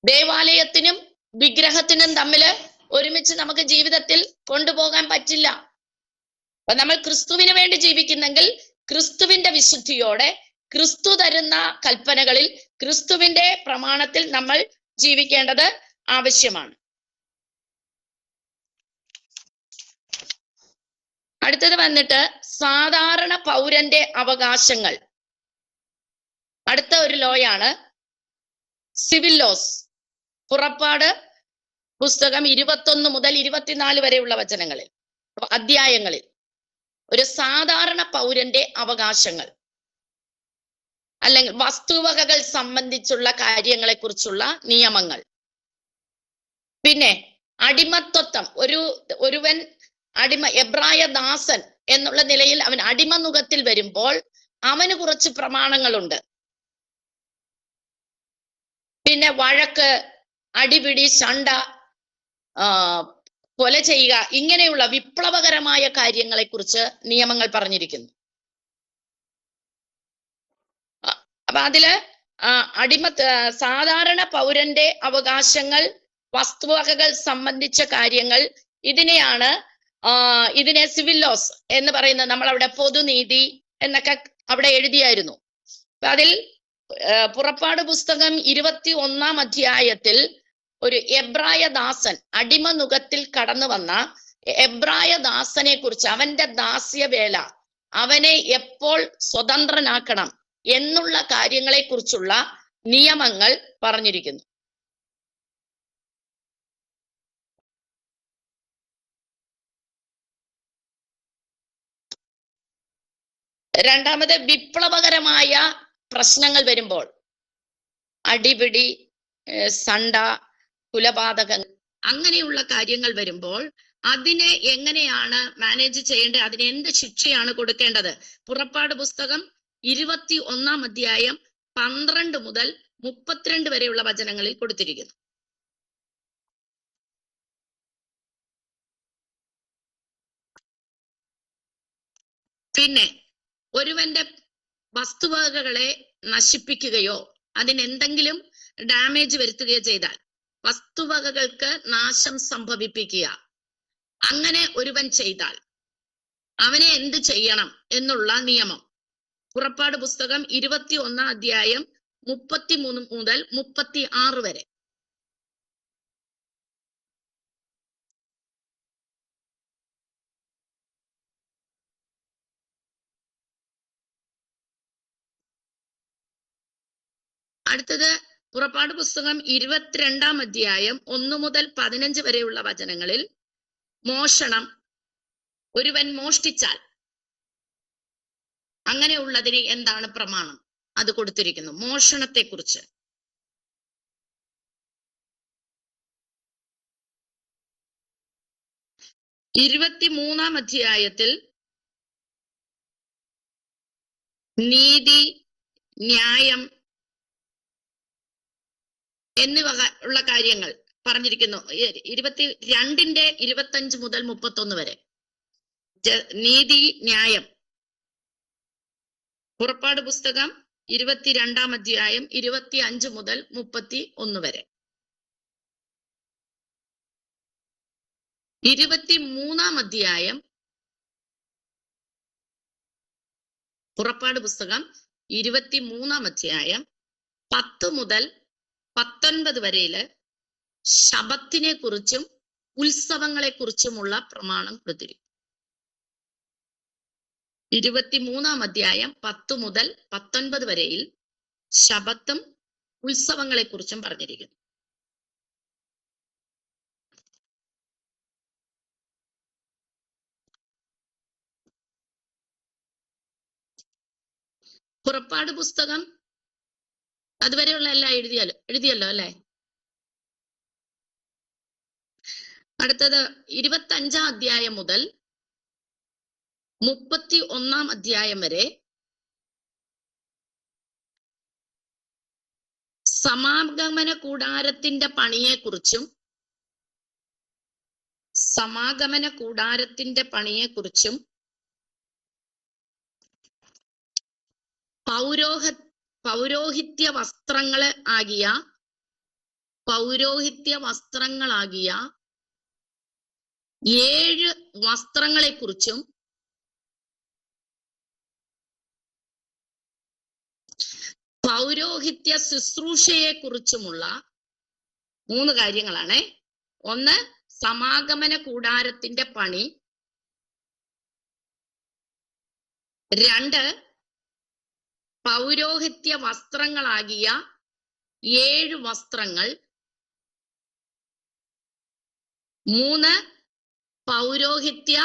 ദേവാലയത്തിനും വിഗ്രഹത്തിനും തമ്മിൽ ഒരുമിച്ച് നമുക്ക് ജീവിതത്തിൽ കൊണ്ടുപോകാൻ പറ്റില്ല. അപ്പൊ നമ്മൾ ക്രിസ്തുവിന് വേണ്ടി ജീവിക്കുന്നെങ്കിൽ ക്രിസ്തുവിന്റെ വിശുദ്ധിയോടെ, ക്രിസ്തു തരുന്ന കൽപ്പനകളിൽ, ക്രിസ്തുവിന്റെ പ്രമാണത്തിൽ നമ്മൾ ജീവിക്കേണ്ടത് ആവശ്യമാണ്. അടുത്തത് വന്നിട്ട് സാധാരണ പൗരന്റെ അവകാശങ്ങൾ. അടുത്ത ഒരു ലോയാണ് സിവിൽ ലോസ്. പുറപ്പാട് പുസ്തകം 21 മുതൽ 24 വരെയുള്ള വചനങ്ങളിൽ, അധ്യായങ്ങളിൽ ഒരു സാധാരണ പൗരന്റെ അവകാശങ്ങൾ അല്ലെങ്കിൽ വസ്തുവകകൾ സംബന്ധിച്ചുള്ള കാര്യങ്ങളെ കുറിച്ചുള്ള നിയമങ്ങൾ, പിന്നെ അടിമത്വം, ഒരുവൻ എബ്രായ ദാസൻ എന്നുള്ള നിലയിൽ അവൻ അടിമനുഖത്തിൽ വരുമ്പോൾ അവന് കുറച്ച് പ്രമാണങ്ങളുണ്ട്. പിന്നെ വഴക്ക്, അടിപിടി, ശണ്ട, കൊല ചെയ്യുക, ഇങ്ങനെയുള്ള വിപ്ലവകരമായ കാര്യങ്ങളെ കുറിച്ച് നിയമങ്ങൾ പറഞ്ഞിരിക്കുന്നു. അപ്പൊ അതില് സാധാരണ പൗരന്റെ അവകാശങ്ങൾ, വസ്തുവകകൾ സംബന്ധിച്ച കാര്യങ്ങൾ, ഇതിനെ സിവിൽ ലോസ് എന്ന് പറയുന്നത്. നമ്മൾ അവിടെ പൊതുനീതി എന്നൊക്കെ അവിടെ എഴുതിയായിരുന്നു. അതിൽ പുറപ്പാട് പുസ്തകം 21 അധ്യായത്തിൽ ഒരു എബ്രായ ദാസൻ, അടിമനുഖത്തിൽ കടന്നു വന്ന എബ്രായ ദാസനെ കുറിച്ച്, അവന്റെ ദാസ്യവേല, അവനെ എപ്പോൾ സ്വതന്ത്രനാക്കണം എന്നുള്ള കാര്യങ്ങളെ കുറിച്ചുള്ള നിയമങ്ങൾ പറഞ്ഞിരിക്കുന്നു. രണ്ടാമത്, വിപ്ലവകരമായ പ്രശ്നങ്ങൾ വരുമ്പോൾ, അടിപിടി, സണ്ട, കുലപാതകങ്ങൾ, അങ്ങനെയുള്ള കാര്യങ്ങൾ വരുമ്പോൾ അതിനെ എങ്ങനെയാണ് മാനേജ് ചെയ്യേണ്ടത്, അതിന് എന്ത് ശിക്ഷയാണ് കൊടുക്കേണ്ടത്, പുറപ്പാട് പുസ്തകം 21 അധ്യായം 12 മുതൽ 32 വരെയുള്ള വചനങ്ങളിൽ കൊടുത്തിരിക്കുന്നു. പിന്നെ ഒരുവന്റെ വസ്തുവകകളെ നശിപ്പിക്കുകയോ അതിനെന്തെങ്കിലും ഡാമേജ് വരുത്തുകയോ ചെയ്താൽ, വസ്തുവകകൾക്ക് നാശം സംഭവിപ്പിക്കുക, അങ്ങനെ ഒരുവൻ ചെയ്താൽ അവനെ എന്ത് ചെയ്യണം എന്നുള്ള നിയമം പുറപ്പാട് പുസ്തകം 21 അധ്യായം 33 മുതൽ 36 വരെ. അടുത്തത് പുറപ്പാട് പുസ്തകം 22 അധ്യായം 1 മുതൽ 15 വരെയുള്ള വചനങ്ങളിൽ മോഷണം, ഒരുവൻ മോഷ്ടിച്ചാൽ അങ്ങനെയുള്ളതിന് എന്താണ് പ്രമാണം, അത് കൊടുത്തിരിക്കുന്നു. മോഷണത്തെ കുറിച്ച് 23 അധ്യായത്തിൽ നീതി, ന്യായം എന്നിവ ഉള്ള കാര്യങ്ങൾ പറഞ്ഞിരിക്കുന്നു. 22 25 മുതൽ 31 വരെ നീതി, ന്യായം. പുറപ്പാട് പുസ്തകം 22 അധ്യായം 25 മുതൽ 31 വരെ. 23 അധ്യായം പുറപ്പാട് പുസ്തകം 23 അധ്യായം 10 മുതൽ 19 വരെയില് ശബത്തിനെ കുറിച്ചും ഉത്സവങ്ങളെ കുറിച്ചുമുള്ള പ്രമാണം കൊടുത്തിരിക്കും. 23 അധ്യായം 10 മുതൽ 19 വരെയിൽ ശബത്തും ഉത്സവങ്ങളെ കുറിച്ചും പറഞ്ഞിരിക്കുന്നു. പുറപ്പാട് പുസ്തകം അതുവരെയുള്ള എല്ലാം എഴുതിയല്ലോ അല്ലെ. അടുത്തത് 25 അധ്യായം മുതൽ 31 അധ്യായം വരെ സമാഗമന കൂടാരത്തിന്റെ പണിയെക്കുറിച്ചും പൗരോഹിത്യ വസ്ത്രങ്ങളാകിയ 7 വസ്ത്രങ്ങളെ കുറിച്ചും പൗരോഹിത്യ ശുശ്രൂഷയെ കുറിച്ചുമുള്ള 3 കാര്യങ്ങളാണ്. ഒന്ന്, സമാഗമന കൂടാരത്തിന്റെ പണി. 2, പൗരോഹിത്യ വസ്ത്രങ്ങളാകിയ 7 വസ്ത്രങ്ങൾ. 3 പൗരോഹിത്യ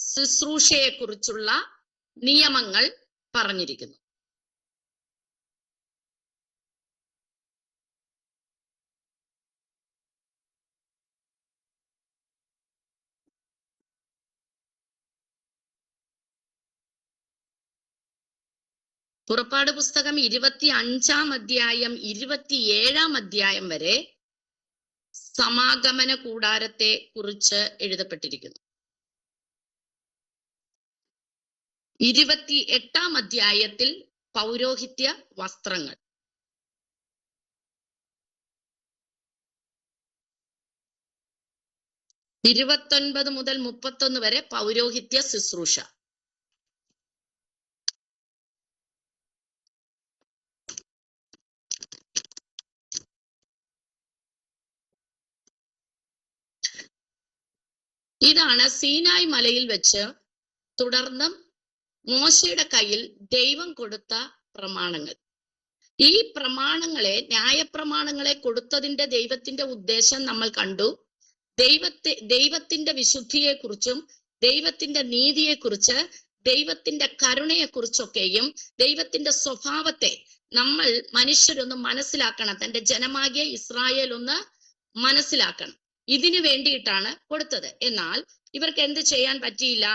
ശുശ്രൂഷയെ കുറിച്ചുള്ള നിയമങ്ങൾ പറഞ്ഞിരിക്കുന്നു. പുറപ്പാട് പുസ്തകം 25-ാം അധ്യായം 27-ാം അധ്യായം വരെ സമാഗമന കൂടാരത്തെ കുറിച്ച് എഴുതപ്പെട്ടിരിക്കുന്നു. 28-ാം അധ്യായത്തിൽ പൗരോഹിത്യ വസ്ത്രങ്ങൾ, 29 മുതൽ 31 വരെ പൗരോഹിത്യ ശുശ്രൂഷ. ഇതാണ് സീനായ് മലയിൽ വെച്ച് തുടർന്ന് മോശയുടെ കയ്യിൽ ദൈവം കൊടുത്ത പ്രമാണങ്ങൾ. ഈ പ്രമാണങ്ങളെ, ന്യായപ്രമാണങ്ങളെ കൊടുത്തതിന്റെ ദൈവത്തിന്റെ ഉദ്ദേശം നമ്മൾ കണ്ടു. ദൈവത്തിന്റെ വിശുദ്ധിയെക്കുറിച്ചും ദൈവത്തിന്റെ നീതിയെക്കുറിച്ച്, ദൈവത്തിന്റെ കരുണയെക്കുറിച്ചൊക്കെയും ദൈവത്തിന്റെ സ്വഭാവത്തെ നമ്മൾ മനുഷ്യരൊന്ന് മനസ്സിലാക്കണം. തന്റെ ജനമാകിയ ഇസ്രായേൽ ഒന്ന് മനസ്സിലാക്കണം. ഇതിനു വേണ്ടിയിട്ടാണ് കൊടുത്തത്. എന്നാൽ ഇവർക്ക് എന്ത് ചെയ്യാൻ പറ്റിയില്ല?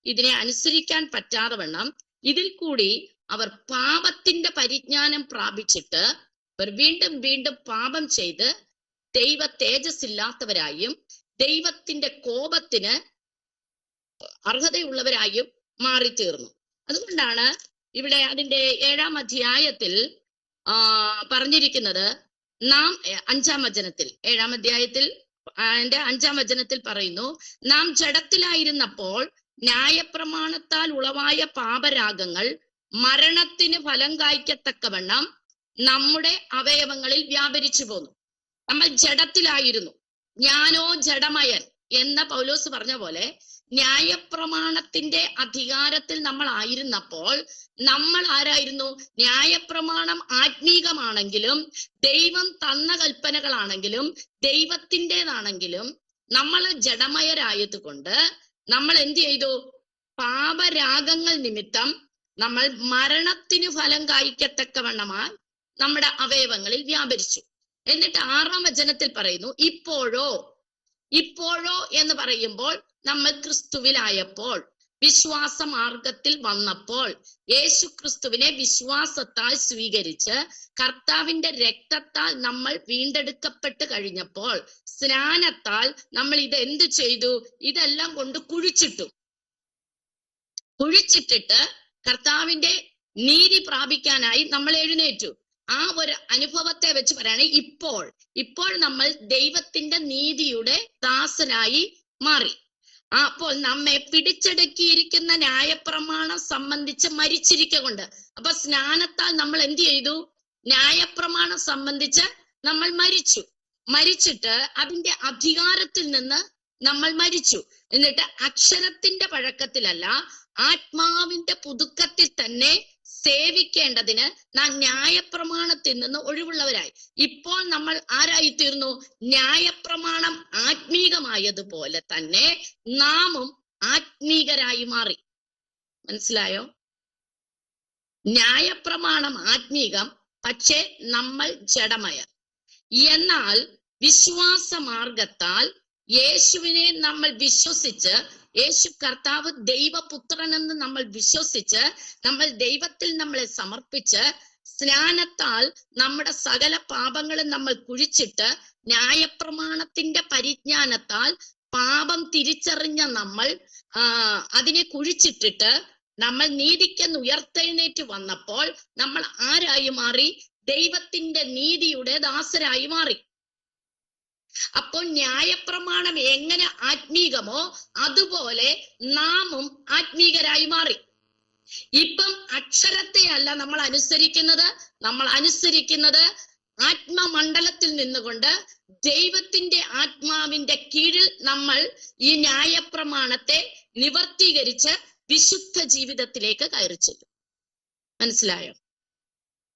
ഇതിനെ അനുസരിക്കാൻ പറ്റാതെ വണ്ണം ഇതിൽ കൂടി അവർ പാപത്തിന്റെ പരിജ്ഞാനം പ്രാപിച്ചിട്ട് അവർ വീണ്ടും വീണ്ടും പാപം ചെയ്ത് ദൈവ തേജസ്സില്ലാത്തവരായും ദൈവത്തിന്റെ കോപത്തിന് അർഹതയുള്ളവരായും മാറിത്തീർന്നു. അതുകൊണ്ടാണ് ഇവിടെ അതിന്റെ 7-ാം അധ്യായത്തിൽ പറഞ്ഞിരിക്കുന്നത്, നാം 5-ാം വചനത്തിൽ, 7-ാം അധ്യായത്തിൽ 5-ാം വചനത്തിൽ പറയുന്നു, നാം ജഡത്തിലായിരുന്നപ്പോൾ ന്യായപ്രമാണത്താൽ ഉളവായ പാപരാഗങ്ങൾ മരണത്തിന് ഫലം കായ്ക്കത്തക്കവണ്ണം നമ്മുടെ അവയവങ്ങളിൽ വ്യാപരിച്ചു പോന്നു. നമ്മൾ ജഡത്തിലായിരുന്നു. ഞാനോ ജഡമയൻ എന്ന പൗലോസ് പറഞ്ഞ പോലെ ന്യായപ്രമാണത്തിന്റെ അധികാരത്തിൽ നമ്മൾ ആയിരുന്നപ്പോൾ നമ്മൾ ആരായിരുന്നു? ന്യായപ്രമാണം ആത്മീകമാണെങ്കിലും ദൈവം തന്ന കൽപ്പനകളാണെങ്കിലും ദൈവത്തിൻ്റെതാണെങ്കിലും നമ്മൾ ജഡമയരായതുകൊണ്ട് നമ്മൾ എന്ത് ചെയ്തു? പാപരാഗങ്ങൾ നിമിത്തം നമ്മൾ മരണത്തിന് ഫലം കായ്ക്കത്തക്കവണ്ണമായി നമ്മുടെ അവയവങ്ങളിൽ വ്യാപരിച്ചു. എന്നിട്ട് 6-ാം വചനത്തിൽ പറയുന്നു, ഇപ്പോഴോ എന്ന് പറയുമ്പോൾ നമ്മൾ ക്രിസ്തുവിലായപ്പോൾ, വിശ്വാസ മാർഗത്തിൽ വന്നപ്പോൾ, യേശു ക്രിസ്തുവിനെ വിശ്വാസത്താൽ സ്വീകരിച്ച് കർത്താവിന്റെ രക്തത്താൽ നമ്മൾ വീണ്ടെടുക്കപ്പെട്ട് കഴിഞ്ഞപ്പോൾ സ്നാനത്താൽ നമ്മൾ ഇത് എന്ത് ചെയ്തു? ഇതെല്ലാം കൊണ്ട് കുഴിച്ചിട്ടിട്ട് കർത്താവിന്റെ നീതി പ്രാപിക്കാനായി നമ്മൾ എഴുന്നേറ്റു. ആ ഒരു അനുഭവത്തെ വെച്ച് പറയാണ് ഇപ്പോൾ നമ്മൾ ദൈവത്തിന്റെ നീതിയുടെ ദാസനായി മാറി. അപ്പോൾ നമ്മെ പിടിച്ചടക്കിയിരിക്കുന്ന ന്യായപ്രമാണം സംബന്ധിച്ച് മരിച്ചിരിക്കൊണ്ട്, അപ്പൊ സ്നാനത്താൽ നമ്മൾ എന്ത് ചെയ്തു? ന്യായപ്രമാണം സംബന്ധിച്ച് നമ്മൾ മരിച്ചിട്ട് അതിന്റെ അധികാരത്തിൽ നിന്ന് നമ്മൾ മരിച്ചു. എന്നിട്ട് അക്ഷരത്തിന്റെ പഴക്കത്തിലല്ല, ആത്മാവിന്റെ പുതുക്കത്തിൽ തന്നെ സേവിക്കേണ്ടതിന് നാം ന്യായപ്രമാണത്തിൽ നിന്ന് ഒഴിവുള്ളവരായി. ഇപ്പോൾ നമ്മൾ ആരായി തീർന്നു? ന്യായപ്രമാണം ആത്മീകമായതുപോലെ തന്നെ നാമും ആത്മീകരായി മാറി. മനസ്സിലായോ? ന്യായപ്രമാണം ആത്മീകം, പക്ഷെ നമ്മൾ ജഡമയർ. എന്നാൽ വിശ്വാസ മാർഗത്താൽ യേശുവിനെ നമ്മൾ വിശ്വസിച്ച്, യേശു കർത്താവ് ദൈവപുത്രനെന്ന് നമ്മൾ വിശ്വസിച്ച്, നമ്മൾ ദൈവത്തിൽ നമ്മളെ സമർപ്പിച്ച് സ്നാനത്താൽ നമ്മുടെ സകല പാപങ്ങളും നമ്മൾ കുഴിച്ചിട്ട് ന്യായപ്രമാണത്തിന്റെ പരിജ്ഞാനത്താൽ പാപം തിരിച്ചറിഞ്ഞ നമ്മൾ അതിനെ കുഴിച്ചിട്ടിട്ട് നമ്മൾ നീതിക്കെന്ന് ഉയർത്തെഴുന്നേറ്റ് വന്നപ്പോൾ നമ്മൾ ആരായി മാറി? ദൈവത്തിന്റെ നീതിയുടെ ദാസരായി മാറി. അപ്പോൾ ന്യായപ്രമാണം എങ്ങനെ ആത്മീകമോ അതുപോലെ നാമും ആത്മീകരായി മാറി. ഇപ്പം അക്ഷരത്തെ അല്ല നമ്മൾ അനുസരിക്കുന്നത് ആത്മമണ്ഡലത്തിൽ നിന്നുകൊണ്ട് ദൈവത്തിന്റെ ആത്മാവിന്റെ കീഴിൽ നമ്മൾ ഈ ന്യായപ്രമാണത്തെ നിവർത്തീകരിച്ച് വിശുദ്ധ ജീവിതത്തിലേക്ക് കയറി ചെല്ലും. മനസ്സിലായോ?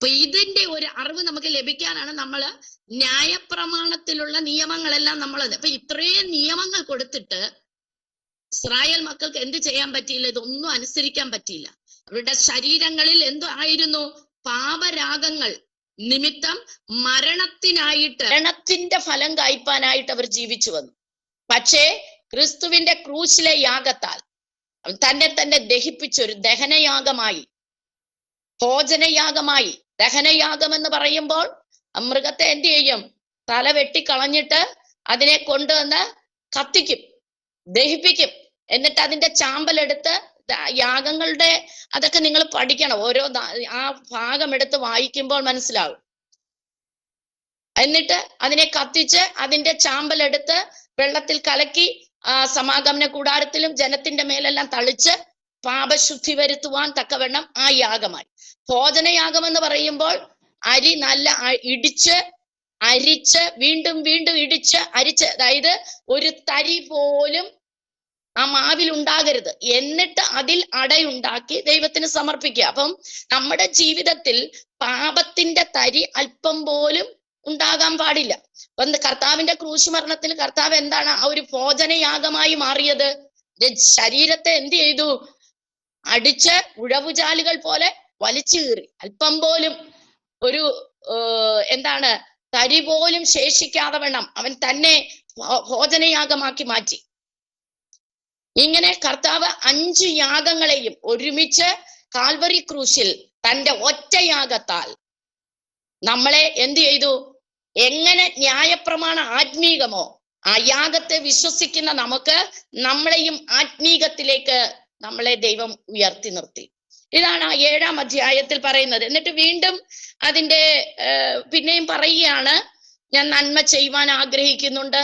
അപ്പൊ ഇതിന്റെ ഒരു അറിവ് നമുക്ക് ലഭിക്കാനാണ് നമ്മള് ന്യായപ്രമാണത്തിലുള്ള നിയമങ്ങളെല്ലാം അപ്പൊ ഇത്രയും നിയമങ്ങൾ കൊടുത്തിട്ട് ഇസ്രായേൽ മക്കൾക്ക് എന്ത് ചെയ്യാൻ പറ്റിയില്ല? ഇതൊന്നും അനുസരിക്കാൻ പറ്റിയില്ല. അവരുടെ ശരീരങ്ങളിൽ എന്തോ ആയിരുന്നു? പാപരാഗങ്ങൾ നിമിത്തം മരണത്തിന്റെ ഫലം കായ്പാനായിട്ട് അവർ ജീവിച്ചു വന്നു. പക്ഷേ ക്രിസ്തുവിന്റെ ക്രൂശിലെ യാഗത്താൽ തന്നെ ദഹിപ്പിച്ചൊരു ദഹനയാഗമായി, ഭോജനയാഗമായി. ദഹനയാഗം എന്ന് പറയുമ്പോൾ മൃഗത്തെ എന്ത് ചെയ്യും? തല വെട്ടിക്കളഞ്ഞിട്ട് അതിനെ കൊണ്ടുവന്ന് കത്തിക്കും, ദഹിപ്പിക്കും. എന്നിട്ട് അതിന്റെ ചാമ്പലെടുത്ത് യാഗങ്ങളുടെ അതൊക്കെ നിങ്ങൾ പഠിക്കണം. ഓരോ ആ ഭാഗം എടുത്ത് വായിക്കുമ്പോൾ മനസ്സിലാവും. എന്നിട്ട് അതിനെ കത്തിച്ച് അതിന്റെ ചാമ്പലെടുത്ത് വെള്ളത്തിൽ കലക്കി സമാഗമന കൂടാരത്തിലും ജനത്തിന്റെ മേലെല്ലാം തളിച്ച് പാപശുദ്ധി വരുത്തുവാൻ തക്കവണ്ണം ആ യാഗമായി. ഭോജനയാഗം എന്ന് പറയുമ്പോൾ അരി നല്ല ഇടിച്ച് അരിച്ച് വീണ്ടും വീണ്ടും ഇടിച്ച് അരിച്ച്, അതായത് ഒരു തരി പോലും ആ മാവിൽ ഉണ്ടാകരുത്. എന്നിട്ട് അതിൽ അടയുണ്ടാക്കി ദൈവത്തിന് സമർപ്പിക്കുക. അപ്പം നമ്മുടെ ജീവിതത്തിൽ പാപത്തിന്റെ തരി അല്പം പോലും ഉണ്ടാകാൻ പാടില്ല. അപ്പൊ കർത്താവിന്റെ ക്രൂശ് മരണത്തിൽ കർത്താവ് എന്താണ്? ആ ഒരു ഭോജനയാഗമായി മാറിയത്. ശരീരത്തെ എന്ത് ചെയ്തു? അടിച്ച് ഉഴവുചാലുകൾ പോലെ വലിച്ചു കീറി. അല്പം പോലും ഒരു എന്താണ് തരി പോലും ശേഷിക്കാതെ വണ്ണം അവൻ തന്നെ ഭോജനയാഗമാക്കി മാറ്റി. ഇങ്ങനെ കർത്താവ് 5 യാഗങ്ങളെയും ഒരുമിച്ച് കാൽവറി ക്രൂശിൽ തന്റെ ഒറ്റയാഗത്താൽ നമ്മളെ എന്ത് ചെയ്തു? എങ്ങനെ ന്യായപ്രമാണ ആത്മീകമോ ആ യാഗത്തെ വിശ്വസിക്കുന്ന നമുക്ക് നമ്മളെയും ആത്മീകത്തിലേക്ക് നമ്മളെ ദൈവം ഉയർത്തി നിർത്തി. ഇതാണ് ആ 7-ാം അധ്യായത്തിൽ പറയുന്നത്. എന്നിട്ട് വീണ്ടും അതിന്റെ പിന്നെയും പറയുകയാണ്, ഞാൻ നന്മ ചെയ്യുവാൻ ആഗ്രഹിക്കുന്നുണ്ട്,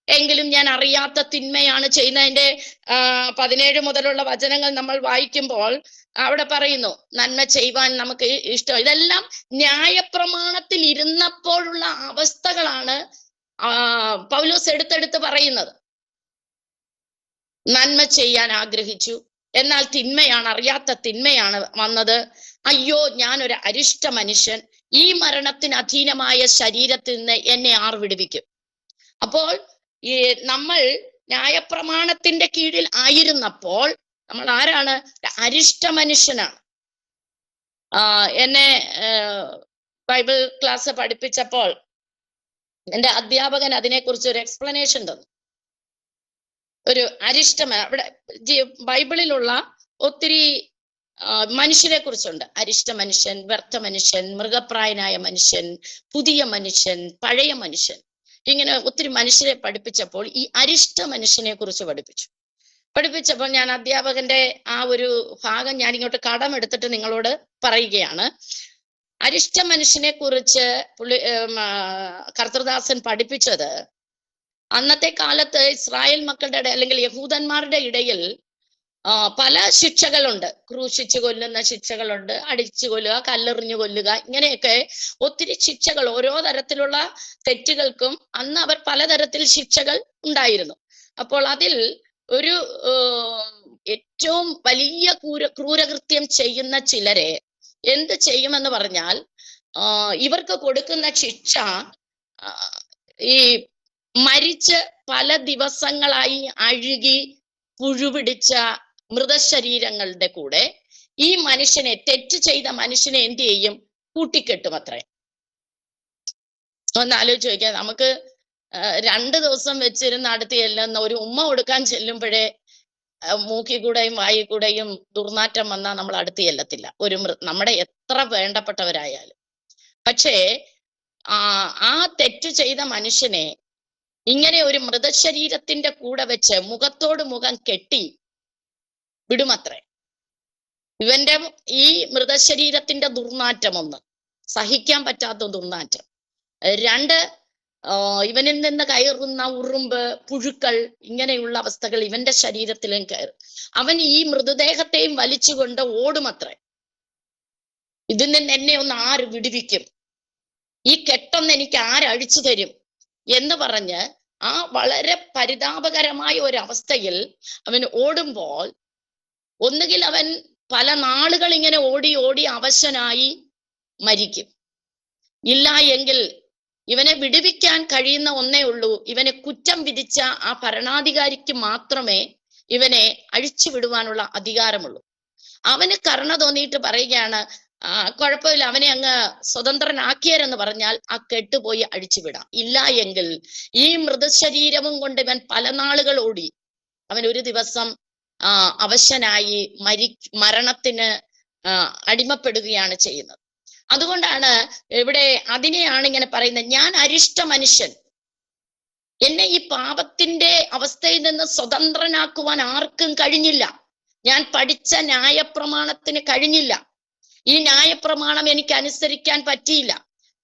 എങ്കിലും ഞാൻ അറിയാത്ത തിന്മയാണ് ചെയ്യുന്നതിന്റെ 17 മുതലുള്ള വചനങ്ങൾ നമ്മൾ വായിക്കുമ്പോൾ അവിടെ പറയുന്നു നന്മ ചെയ്യുവാൻ നമുക്ക് ഇഷ്ടം. ഇതെല്ലാം ന്യായപ്രമാണത്തിൽ ഇരുന്നപ്പോഴുള്ള അവസ്ഥകളാണ് പൗലോസ് എടുത്തെടുത്ത് പറയുന്നത്. നന്മ ചെയ്യാൻ ആഗ്രഹിച്ചു, എന്നാൽ തിന്മയാണ്, അറിയാത്ത തിന്മയാണ് വന്നത്. അയ്യോ, ഞാനൊരു അരിഷ്ട മനുഷ്യൻ, ഈ മരണത്തിന് അധീനമായ ശരീരത്തിൽ നിന്ന് എന്നെ ആർ വിടുവിക്കും? അപ്പോൾ നമ്മൾ ന്യായപ്രമാണത്തിന്റെ കീഴിൽ ആയിരുന്നപ്പോൾ നമ്മൾ ആരാണ്? അരിഷ്ട മനുഷ്യനാണ്. എന്നെ ബൈബിൾ ക്ലാസ് പഠിപ്പിച്ചപ്പോൾ എന്റെ അധ്യാപകൻ അതിനെക്കുറിച്ച് ഒരു എക്സ്പ്ലനേഷൻ തന്നു. ഒരു അവിടെ ബൈബിളിലുള്ള ഒത്തിരി മനുഷ്യരെ കുറിച്ചുണ്ട്. അരിഷ്ട മനുഷ്യൻ, വ്യർത്ഥ മനുഷ്യൻ, മൃഗപ്രായനായ മനുഷ്യൻ, പുതിയ മനുഷ്യൻ, പഴയ മനുഷ്യൻ, ഇങ്ങനെ ഒത്തിരി മനുഷ്യരെ പഠിപ്പിച്ചപ്പോൾ ഈ അരിഷ്ട മനുഷ്യനെ കുറിച്ച് പഠിപ്പിച്ചപ്പോൾ ഞാൻ അധ്യാപകന്റെ ആ ഒരു ഭാഗം ഞാൻ ഇങ്ങോട്ട് കടമെടുത്തിട്ട് നിങ്ങളോട് പറയുകയാണ്. അരിഷ്ട മനുഷ്യനെ കുറിച്ച് കർത്തൃദാസൻ പഠിപ്പിച്ചത്, അന്നത്തെ കാലത്ത് ഇസ്രായേൽ മക്കളുടെ അല്ലെങ്കിൽ യഹൂദന്മാരുടെ ഇടയിൽ പല ശിക്ഷകളുണ്ട്. ക്രൂശിച്ചു കൊല്ലുന്ന ശിക്ഷകളുണ്ട്, അടിച്ചു കൊല്ലുക, കല്ലെറിഞ്ഞു കൊല്ലുക, ഇങ്ങനെയൊക്കെ ഒത്തിരി ശിക്ഷകൾ, ഓരോ തരത്തിലുള്ള തെറ്റുകൾക്കും അന്ന് അവർ പലതരത്തിൽ ശിക്ഷകൾ ഉണ്ടായിരുന്നു. അപ്പോൾ അതിൽ ഒരു ഏറ്റവും വലിയ ക്രൂരകൃത്യം ചെയ്യുന്ന ചിലരെ എന്ത് ചെയ്യുമെന്ന് പറഞ്ഞാൽ, ഇവർക്ക് കൊടുക്കുന്ന ശിക്ഷ ഈ മരിച്ച് പല ദിവസങ്ങളായി അഴുകി പുഴുപിടിച്ച മൃതശരീരങ്ങളുടെ കൂടെ ഈ മനുഷ്യനെ, തെറ്റ് ചെയ്ത മനുഷ്യനെ എന്ത് ചെയ്യും? കൂട്ടിക്കെട്ടും അത്രേ. ഒന്ന് ആലോചിച്ച് നോക്കിയാൽ, നമുക്ക് 2 ദിവസം വെച്ചിരുന്ന് അടുത്ത് ചെല്ലുന്ന ഒരു ഉമ്മ കൊടുക്കാൻ ചെല്ലുമ്പോഴേ മൂക്കി കൂടെയും വായി കൂടെയും ദുർനാറ്റം വന്നാൽ നമ്മൾ അടുത്ത് ചെല്ലത്തില്ല, നമ്മുടെ എത്ര വേണ്ടപ്പെട്ടവരായാലും. പക്ഷേ ആ തെറ്റ് ചെയ്ത മനുഷ്യനെ ഇങ്ങനെ ഒരു മൃതശരീരത്തിന്റെ കൂടെ വെച്ച് മുഖത്തോട് മുഖം കെട്ടി വിടുമത്രേ. ഇവന്റെ ഈ മൃതശരീരത്തിന്റെ ദുർനാറ്റം, 1 സഹിക്കാൻ പറ്റാത്ത ദുർനാറ്റം, 2 ഇവനിൽ നിന്ന് കയറുന്ന ഉറുമ്പ്, പുഴുക്കൾ, ഇങ്ങനെയുള്ള അവസ്ഥകൾ ഇവന്റെ ശരീരത്തിലും കയറും. അവൻ ഈ മൃതദേഹത്തെയും വലിച്ചുകൊണ്ട് ഓടുമത്രേ. ഇതിൽ നിന്ന് എന്നെ ഒന്ന് ആര് വിടുവിക്കും? ഈ കെട്ടൊന്ന് എനിക്ക് ആരഴിച്ചു തരും എന്ന് പറഞ്ഞ് ആ വളരെ പരിതാപകരമായ ഒരവസ്ഥയിൽ അവൻ ഓടുമ്പോൾ, ഒന്നുകിൽ അവൻ പല നാളുകൾ ഇങ്ങനെ ഓടി ഓടി അവശനായി മരിക്കും. ഇല്ല എങ്കിൽ ഇവനെ വിടുവിക്കാൻ കഴിയുന്ന ഒന്നേ ഉള്ളൂ, ഇവനെ കുറ്റം വിധിച്ച ആ ഭരണാധികാരിക്ക് മാത്രമേ ഇവനെ അഴിച്ചുവിടുവാനുള്ള അധികാരമുള്ളൂ. അവന് കരുണ തോന്നിയിട്ട് പറയുകയാണ്, കുഴപ്പമില്ല, അവനെ അങ്ങ് സ്വതന്ത്രനാക്കിയരെന്ന് പറഞ്ഞാൽ ആ കെട്ടുപോയി അഴിച്ചുവിടാം. ഇല്ല എങ്കിൽ ഈ മൃതശരീരവും കൊണ്ട് ഇവൻ പല നാളുകൾ ഓടി അവൻ ഒരു ദിവസം അവശനായി മരണത്തിന് അടിമപ്പെടുകയാണ് ചെയ്യുന്നത്. അതുകൊണ്ടാണ് ഇവിടെ അതിനെയാണ് ഇങ്ങനെ പറയുന്നത്, ഞാൻ അരിഷ്ട മനുഷ്യൻ, എന്നെ ഈ പാപത്തിന്റെ അവസ്ഥയിൽ നിന്ന് സ്വതന്ത്രനാക്കുവാൻ ആർക്കും കഴിഞ്ഞില്ല. ഞാൻ പഠിച്ച ന്യായപ്രമാണത്തിന് കഴിഞ്ഞില്ല. ഈ ന്യായപ്രമാണം എനിക്ക് അനുസരിക്കാൻ പറ്റിയില്ല.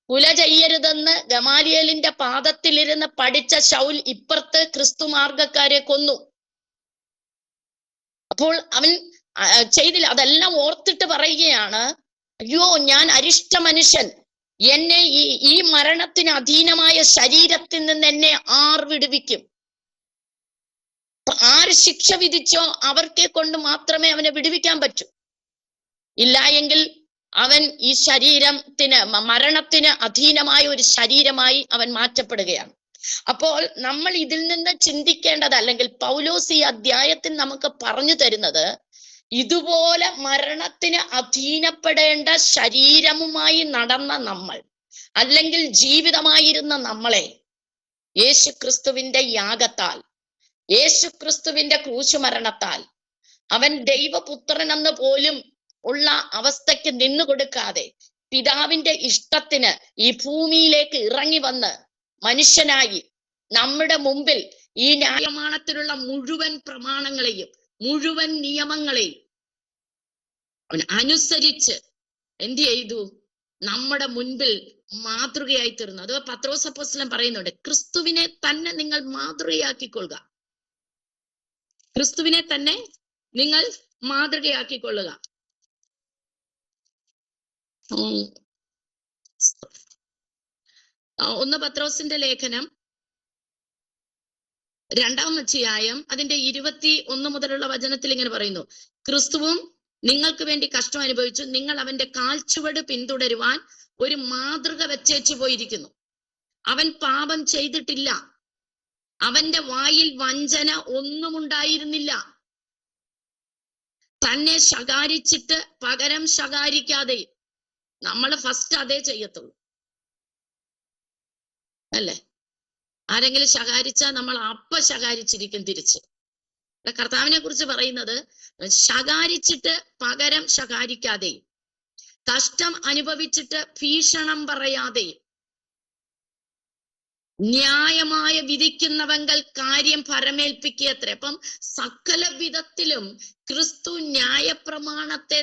കുല ചെയ്യരുതെന്ന് ഗമാലിയേലിന്റെ പാദത്തിലിരുന്ന് പഠിച്ച ശൗൽ ഇപ്പുറത്ത് ക്രിസ്തു മാർഗക്കാരെ കൊന്നു. അപ്പോൾ അവൻ ചെയ്തില്ല. അതെല്ലാം ഓർത്തിട്ട് പറയുകയാണ്, അയ്യോ ഞാൻ അരിഷ്ട മനുഷ്യൻ, എന്നെ ഈ മരണത്തിന് അധീനമായ ശരീരത്തിൽ നിന്ന് എന്നെ ആർ വിടുവിക്കും? ആര് ശിക്ഷ വിധിച്ചോ അവർക്കെ കൊണ്ട് മാത്രമേ അവനെ വിടുവിക്കാൻ പറ്റൂ. ഇല്ല എങ്കിൽ അവൻ ഈ ശരീരത്തിന് മരണത്തിന് അധീനമായ ഒരു ശരീരമായി അവൻ മാറ്റപ്പെടുകയാണ്. അപ്പോൾ നമ്മൾ ഇതിൽ നിന്ന് ചിന്തിക്കേണ്ടത്, അല്ലെങ്കിൽ പൗലോസ് ഈ അധ്യായത്തിൽ നമുക്ക് പറഞ്ഞു തരുന്നത്, ഇതുപോലെ മരണത്തിന് അധീനപ്പെടേണ്ട ശരീരവുമായി നടന്ന നമ്മൾ, അല്ലെങ്കിൽ ജീവിതമായിരുന്ന നമ്മളെ യേശു ക്രിസ്തുവിന്റെ യാഗത്താൽ, യേശു ക്രിസ്തുവിന്റെ ക്രൂശുമരണത്താൽ, അവൻ ദൈവപുത്രനെന്ന് പോലും ഉള്ള അവസ്ഥയ്ക്ക് നിന്നു കൊടുക്കാതെ പിതാവിന്റെ ഇഷ്ടത്തിന് ഈ ഭൂമിയിലേക്ക് ഇറങ്ങി വന്ന് മനുഷ്യനായി നമ്മുടെ മുമ്പിൽ ഈ ന്യായപ്രമാണത്തിലുള്ള മുഴുവൻ പ്രമാണങ്ങളെയും മുഴുവൻ നിയമങ്ങളെയും അവൻ അനുസരിച്ച് എന്ത് ചെയ്തു? നമ്മുടെ മുൻപിൽ മാതൃകയായി തീർന്നു. അത് പത്രോസ് അപ്പോസ്തലൻ പറയുന്നുണ്ട്, ക്രിസ്തുവിനെ തന്നെ നിങ്ങൾ മാതൃകയാക്കിക്കൊള്ളുക. ക്രിസ്തുവിനെ തന്നെ നിങ്ങൾ മാതൃകയാക്കിക്കൊള്ളുക. 1 പത്രോസിന്റെ ലേഖനം 2-ാം അധ്യായം അതിന്റെ 21 മുതലുള്ള വചനത്തിൽ ഇങ്ങനെ പറയുന്നു, ക്രിസ്തുവും നിങ്ങൾക്ക് വേണ്ടി കഷ്ടം അനുഭവിച്ചു, നിങ്ങൾ അവന്റെ കാൽച്ചുവട് പിന്തുടരുവാൻ ഒരു മാതൃക വെച്ചേച്ചു പോയിരിക്കുന്നു. അവൻ പാപം ചെയ്തിട്ടില്ല, അവന്റെ വായിൽ വഞ്ചന ഒന്നും ഉണ്ടായിരുന്നില്ല, തന്നെ ശകാരിച്ചിട്ട് പകരം ശകാരിക്കാതെ. നമ്മൾ ഫസ്റ്റ് അതേ ചെയ്യത്തുള്ളൂ, അല്ലേ? ആരെങ്കിലും ശകാരിച്ചാൽ നമ്മൾ ശകാരിച്ചിരിക്കും തിരിച്ച്. കർത്താവിനെ കുറിച്ച് പറയുന്നത്, ശകാരിച്ചിട്ട് പകരം ശകാരിക്കാതെയും, കഷ്ടം അനുഭവിച്ചിട്ട് ഭീഷണം പറയാതെയും, ന്യായമായ വിധിക്കുന്നവങ്കൽ കാര്യം ഭരമേൽപ്പിക്കത്രേ. അപ്പം സകല വിധത്തിലും ക്രിസ്തു ന്യായപ്രമാണത്തെ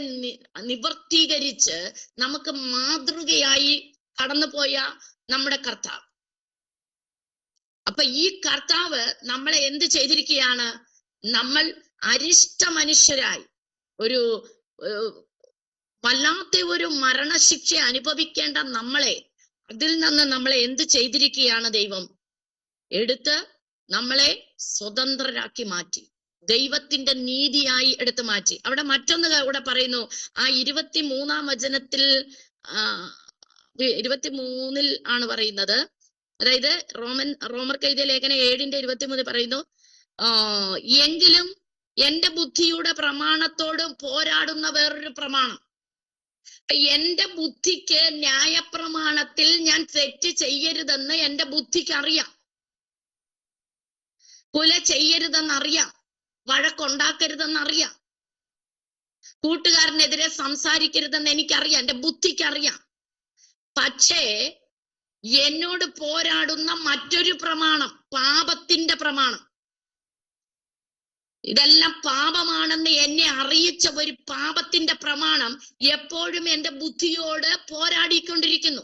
നിവർത്തീകരിച്ച് നമുക്ക് മാതൃകയായി കടന്നുപോയ നമ്മുടെ കർത്താവ്. അപ്പൊ ഈ കർത്താവ് നമ്മളെ എന്ത് ചെയ്തിരിക്കുകയാണ്? നമ്മൾ അരിഷ്ട മനുഷ്യരായി ഒരു വല്ലാത്ത ഒരു മരണശിക്ഷ അനുഭവിക്കേണ്ട നമ്മളെ, അതിൽ നിന്ന് നമ്മളെ എന്ത് ചെയ്തിരിക്കുകയാണ്? ദൈവം എടുത്ത് നമ്മളെ സ്വതന്ത്രരാക്കി മാറ്റി, ദൈവത്തിന്റെ നീതിയായി എടുത്തു മാറ്റി. അവിടെ മറ്റൊന്ന് കൂടെ പറയുന്നു, ആ 23-ാം വചനത്തിൽ 23-ൽ ആണ് പറയുന്നത്. അതായത് റോമർക്ക് എഴുതിയ ലേഖനം 7-ന്റെ 23 പറയുന്നു, എങ്കിലും എന്റെ ബുദ്ധിയുടെ പ്രമാണത്തോട് പോരാടുന്ന വേറൊരു പ്രമാണം. എന്റെ ബുദ്ധിക്ക് ന്യായപ്രമാണത്തിൽ ഞാൻ തെറ്റ് ചെയ്യരുതെന്ന് എന്റെ ബുദ്ധിക്ക് അറിയാം, കൊല ചെയ്യരുതെന്നറിയാം, വഴക്കുണ്ടാക്കരുതെന്നറിയാം, കൂട്ടുകാരനെതിരെ സംസാരിക്കരുതെന്ന് എനിക്കറിയാം, എന്റെ ബുദ്ധിക്കറിയാം. പക്ഷേ എന്നോട് പോരാടുന്ന മറ്റൊരു പ്രമാണം, പാപത്തിന്റെ പ്രമാണം, ഇതെല്ലാം പാപമാണെന്ന് എന്നെ അറിയിച്ച ഒരു പാപത്തിന്റെ പ്രമാണം എപ്പോഴും എന്റെ ബുദ്ധിയോട് പോരാടിക്കൊണ്ടിരിക്കുന്നു.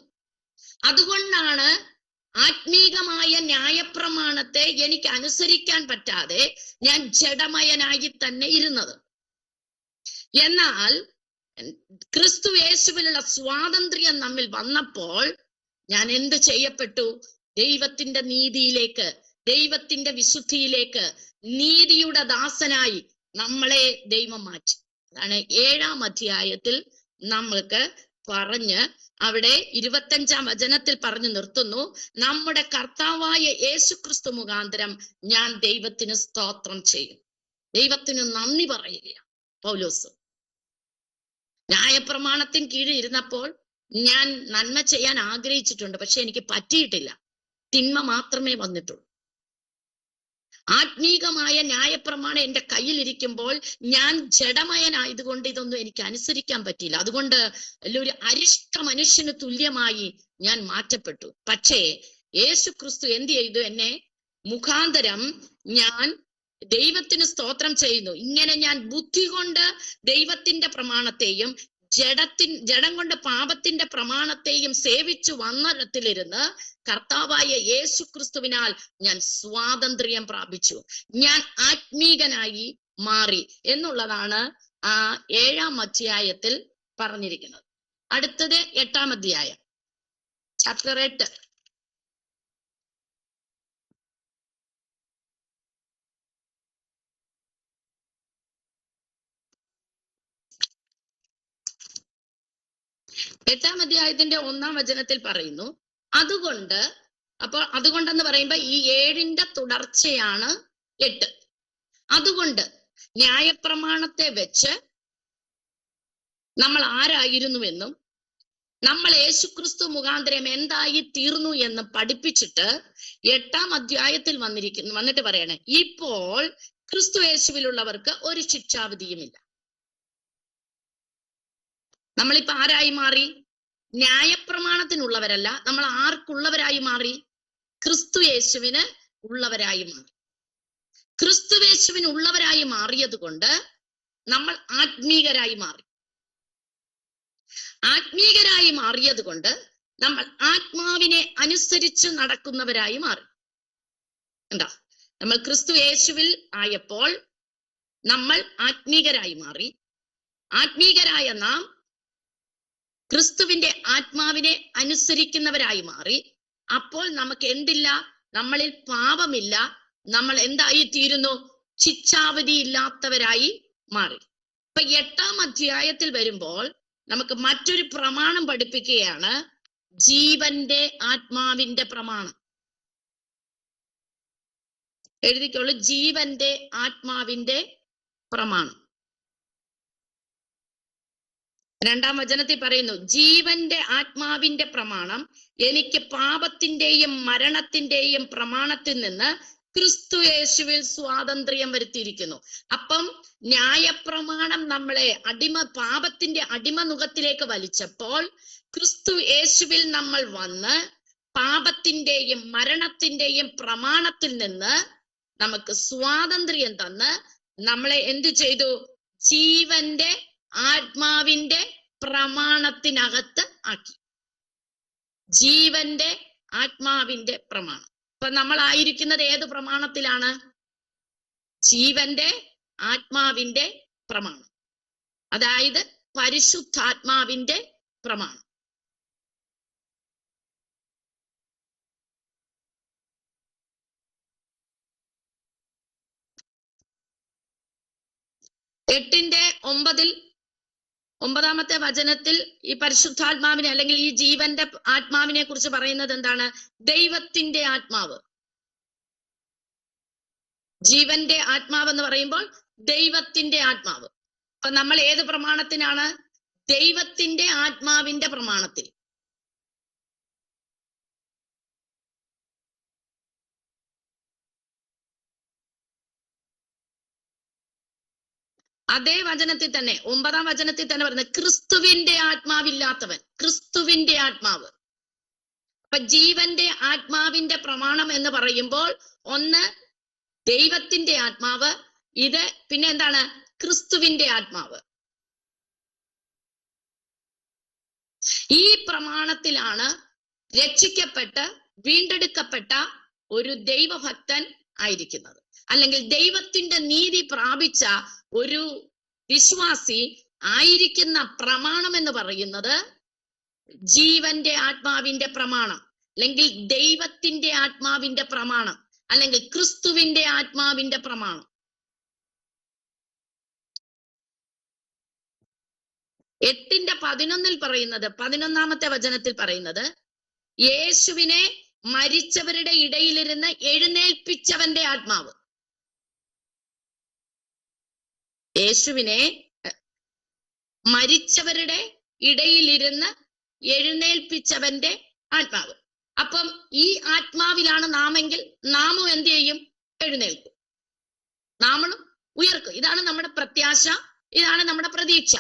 അതുകൊണ്ടാണ് ആത്മീകമായ ന്യായപ്രമാണത്തെ എനിക്ക് അനുസരിക്കാൻ പറ്റാതെ ഞാൻ ജഡമയനായി തന്നെ ഇരുന്നത്. എന്നാൽ ക്രിസ്തു യേശുവിലുള്ള സ്വാതന്ത്ര്യം നമ്മിൽ വന്നപ്പോൾ ഞാൻ എന്ത് ചെയ്യപ്പെട്ടു? ദൈവത്തിന്റെ നീതിയിലേക്ക്, ദൈവത്തിന്റെ വിശുദ്ധിയിലേക്ക്, നീതിയുടെ ദാസനായി നമ്മളെ ദൈവം മാറ്റി. അതാണ് 7-ാം അധ്യായത്തിൽ നമ്മൾക്ക് പറഞ്ഞ് അവിടെ 25-ാം വചനത്തിൽ പറഞ്ഞു നിർത്തുന്നു, നമ്മുടെ കർത്താവായ യേശുക്രിസ്തു മുഖാന്തരം ഞാൻ ദൈവത്തിന് സ്തോത്രം ചെയ്യും, ദൈവത്തിന് നന്ദി പറയുക. പൗലോസ് ന്യായപ്രമാണത്തിന് കീഴിൽ ഇരുന്നപ്പോൾ ഞാൻ നന്മ ചെയ്യാൻ ആഗ്രഹിച്ചിട്ടുണ്ട്, പക്ഷെ എനിക്ക് പറ്റിയിട്ടില്ല, തിന്മ മാത്രമേ വന്നിട്ടുള്ളൂ. ആത്മീകമായ ന്യായപ്രമാണം എന്റെ കയ്യിൽ ഇരിക്കുമ്പോൾ ഞാൻ ജഡമയനായതുകൊണ്ട് ഇതൊന്നും എനിക്ക് അനുസരിക്കാൻ പറ്റിയില്ല. അതുകൊണ്ട് ഒരു അരിഷ്ട മനുഷ്യന് തുല്യമായി ഞാൻ മാറ്റപ്പെട്ടു. പക്ഷേ യേശു ക്രിസ്തു എന്ത് ചെയ്തു? എന്നെ മുഖാന്തരം ഞാൻ ദൈവത്തിന് സ്തോത്രം ചെയ്യുന്നു. ഇങ്ങനെ ഞാൻ ബുദ്ധി കൊണ്ട് ദൈവത്തിന്റെ പ്രമാണത്തെയും ജഡം കൊണ്ട് പാപത്തിന്റെ പ്രമാണത്തെയും സേവിച്ചു വന്നിടത്തിലിരുന്ന് കർത്താവായ യേശു ക്രിസ്തുവിനാൽ ഞാൻ സ്വാതന്ത്ര്യം പ്രാപിച്ചു, ഞാൻ ആത്മീകനായി മാറി എന്നുള്ളതാണ് ആ 7-ാം അധ്യായത്തിൽ പറഞ്ഞിരിക്കുന്നത്. അടുത്തത് 8-ാം അധ്യായം, ചാപ്റ്റർ 8. എട്ടാം അധ്യായത്തിന്റെ 1-ാം വചനത്തിൽ പറയുന്നു, അതുകൊണ്ട്, അപ്പോൾ അതുകൊണ്ടെന്ന് പറയുമ്പോ ഈ 7ന്റെ തുടർച്ചയാണ് 8. അതുകൊണ്ട് ന്യായപ്രമാണത്തെ വെച്ച് നമ്മൾ ആരായിരുന്നുവെന്നും നമ്മൾ യേശുക്രിസ്തു മുഖാന്തരം എന്തായി തീർന്നു എന്ന് പഠിപ്പിച്ചിട്ട് 8-ാം അധ്യായത്തിൽ വന്നിട്ട് പറയണേ, ഇപ്പോൾ ക്രിസ്തു യേശുവിലുള്ളവർക്ക് ഒരു ശിക്ഷാവിധിയുമില്ല. നമ്മളിപ്പോ ആരായി മാറി? ന്യായപ്രമാണത്തിനുള്ളവരല്ല, നമ്മൾ ആർക്കുള്ളവരായി മാറി? ക്രിസ്തു യേശുവിന് ഉള്ളവരായി മാറി. ക്രിസ്തു യേശുവിന് ഉള്ളവരായി മാറിയത് കൊണ്ട് നമ്മൾ ആത്മീകരായി മാറി. ആത്മീകരായി മാറിയത് കൊണ്ട് നമ്മൾ ആത്മാവിനെ അനുസരിച്ച് നടക്കുന്നവരായി മാറി. എന്താ? നമ്മൾ ക്രിസ്തു യേശുവിൽ ആയപ്പോൾ നമ്മൾ ആത്മീകരായി മാറി. ആത്മീകരായ നാം ക്രിസ്തുവിന്റെ ആത്മാവിനെ അനുസരിക്കുന്നവരായി മാറി. അപ്പോൾ നമുക്ക് എന്തില്ല? നമ്മളിൽ പാപമില്ല. നമ്മൾ എന്തായി തീരുന്നു? ശിക്ഷാവിധി ഇല്ലാത്തവരായി മാറി. ഇപ്പൊ 8-ാം അധ്യായത്തിൽ വരുമ്പോൾ നമുക്ക് മറ്റൊരു പ്രമാണം പഠിപ്പിക്കുകയാണ്, ജീവന്റെ ആത്മാവിന്റെ പ്രമാണം. എഴുതിക്കോളൂ, ജീവന്റെ ആത്മാവിന്റെ പ്രമാണം. 2-ാം വചനത്തിൽ പറയുന്നു, ജീവന്റെ ആത്മാവിന്റെ പ്രമാണം എനിക്ക് പാപത്തിന്റെയും മരണത്തിന്റെയും പ്രമാണത്തിൽ നിന്ന് ക്രിസ്തു യേശുവിൽ സ്വാതന്ത്ര്യം വരുത്തിയിരിക്കുന്നു. അപ്പം ന്യായപ്രമാണം നമ്മളെ പാപത്തിന്റെ അടിമനുഖത്തിലേക്ക് വലിച്ചപ്പോൾ ക്രിസ്തു യേശുവിൽ നമ്മൾ വന്ന് പാപത്തിന്റെയും മരണത്തിന്റെയും പ്രമാണത്തിൽ നിന്ന് നമുക്ക് സ്വാതന്ത്ര്യം തന്ന് നമ്മളെ എന്തു ചെയ്തു? ജീവന്റെ ആത്മാവിന്റെ പ്രമാണത്തിനകത്ത് ആക്കി. ജീവന്റെ ആത്മാവിന്റെ പ്രമാണം. അപ്പൊ നമ്മൾ ആയിരിക്കുന്നത് ഏത് പ്രമാണത്തിലാണ്? ജീവന്റെ ആത്മാവിന്റെ പ്രമാണം, അതായത് പരിശുദ്ധാത്മാവിന്റെ പ്രമാണം. എട്ടിന്റെ 9-ാമത്തെ വചനത്തിൽ ഈ പരിശുദ്ധാത്മാവിനെ അല്ലെങ്കിൽ ഈ ജീവന്റെ ആത്മാവിനെ കുറിച്ച് പറയുന്നത് എന്താണ്? ദൈവത്തിന്റെ ആത്മാവ്. ജീവന്റെ ആത്മാവ് എന്ന് പറയുമ്പോൾ ദൈവത്തിന്റെ ആത്മാവ്. അപ്പൊ നമ്മൾ ഏത് പ്രമാണത്തിനാണ്? ദൈവത്തിന്റെ ആത്മാവിന്റെ പ്രമാണത്തിൽ. അതേ വചനത്തിൽ തന്നെ 9-ാം വചനത്തിൽ തന്നെ പറയുന്നത് ക്രിസ്തുവിന്റെ ആത്മാവില്ലാത്തവൻ. ക്രിസ്തുവിന്റെ ആത്മാവ്. അപ്പൊ ജീവന്റെ ആത്മാവിന്റെ പ്രമാണം എന്ന് പറയുമ്പോൾ ഒന്ന് ദൈവത്തിന്റെ ആത്മാവ്, ഇത് പിന്നെ എന്താണ്? ക്രിസ്തുവിന്റെ ആത്മാവ്. ഈ പ്രമാണത്തിലാണ് രക്ഷിക്കപ്പെട്ട് വീണ്ടെടുക്കപ്പെട്ട ഒരു ദൈവഭക്തൻ ആയിരിക്കുന്നത്, അല്ലെങ്കിൽ ദൈവത്തിന്റെ നീതി പ്രാപിച്ച ഒരു വിശ്വാസി ആയിരിക്കുന്ന പ്രമാണം എന്ന് പറയുന്നത് ജീവന്റെ ആത്മാവിന്റെ പ്രമാണം, അല്ലെങ്കിൽ ദൈവത്തിന്റെ ആത്മാവിന്റെ പ്രമാണം, അല്ലെങ്കിൽ ക്രിസ്തുവിന്റെ ആത്മാവിന്റെ പ്രമാണം. 8:11 പറയുന്നത്, 11-ാമത്തെ വചനത്തിൽ പറയുന്നത്, യേശുവിനെ മരിച്ചവരുടെ ഇടയിലിരുന്ന് എഴുന്നേൽപ്പിച്ചവന്റെ ആത്മാവ്. യേശുവിനെ മരിച്ചവരുടെ ഇടയിലിരുന്ന് എഴുന്നേൽപ്പിച്ചവന്റെ ആത്മാവ്. അപ്പം ഈ ആത്മാവിലാണ് നാമെങ്കിൽ നാമും എന്ത് ചെയ്യും? എഴുന്നേൽക്കും, നാമളും ഉയർക്കും. ഇതാണ് നമ്മുടെ പ്രത്യാശ, ഇതാണ് നമ്മുടെ പ്രതീക്ഷ.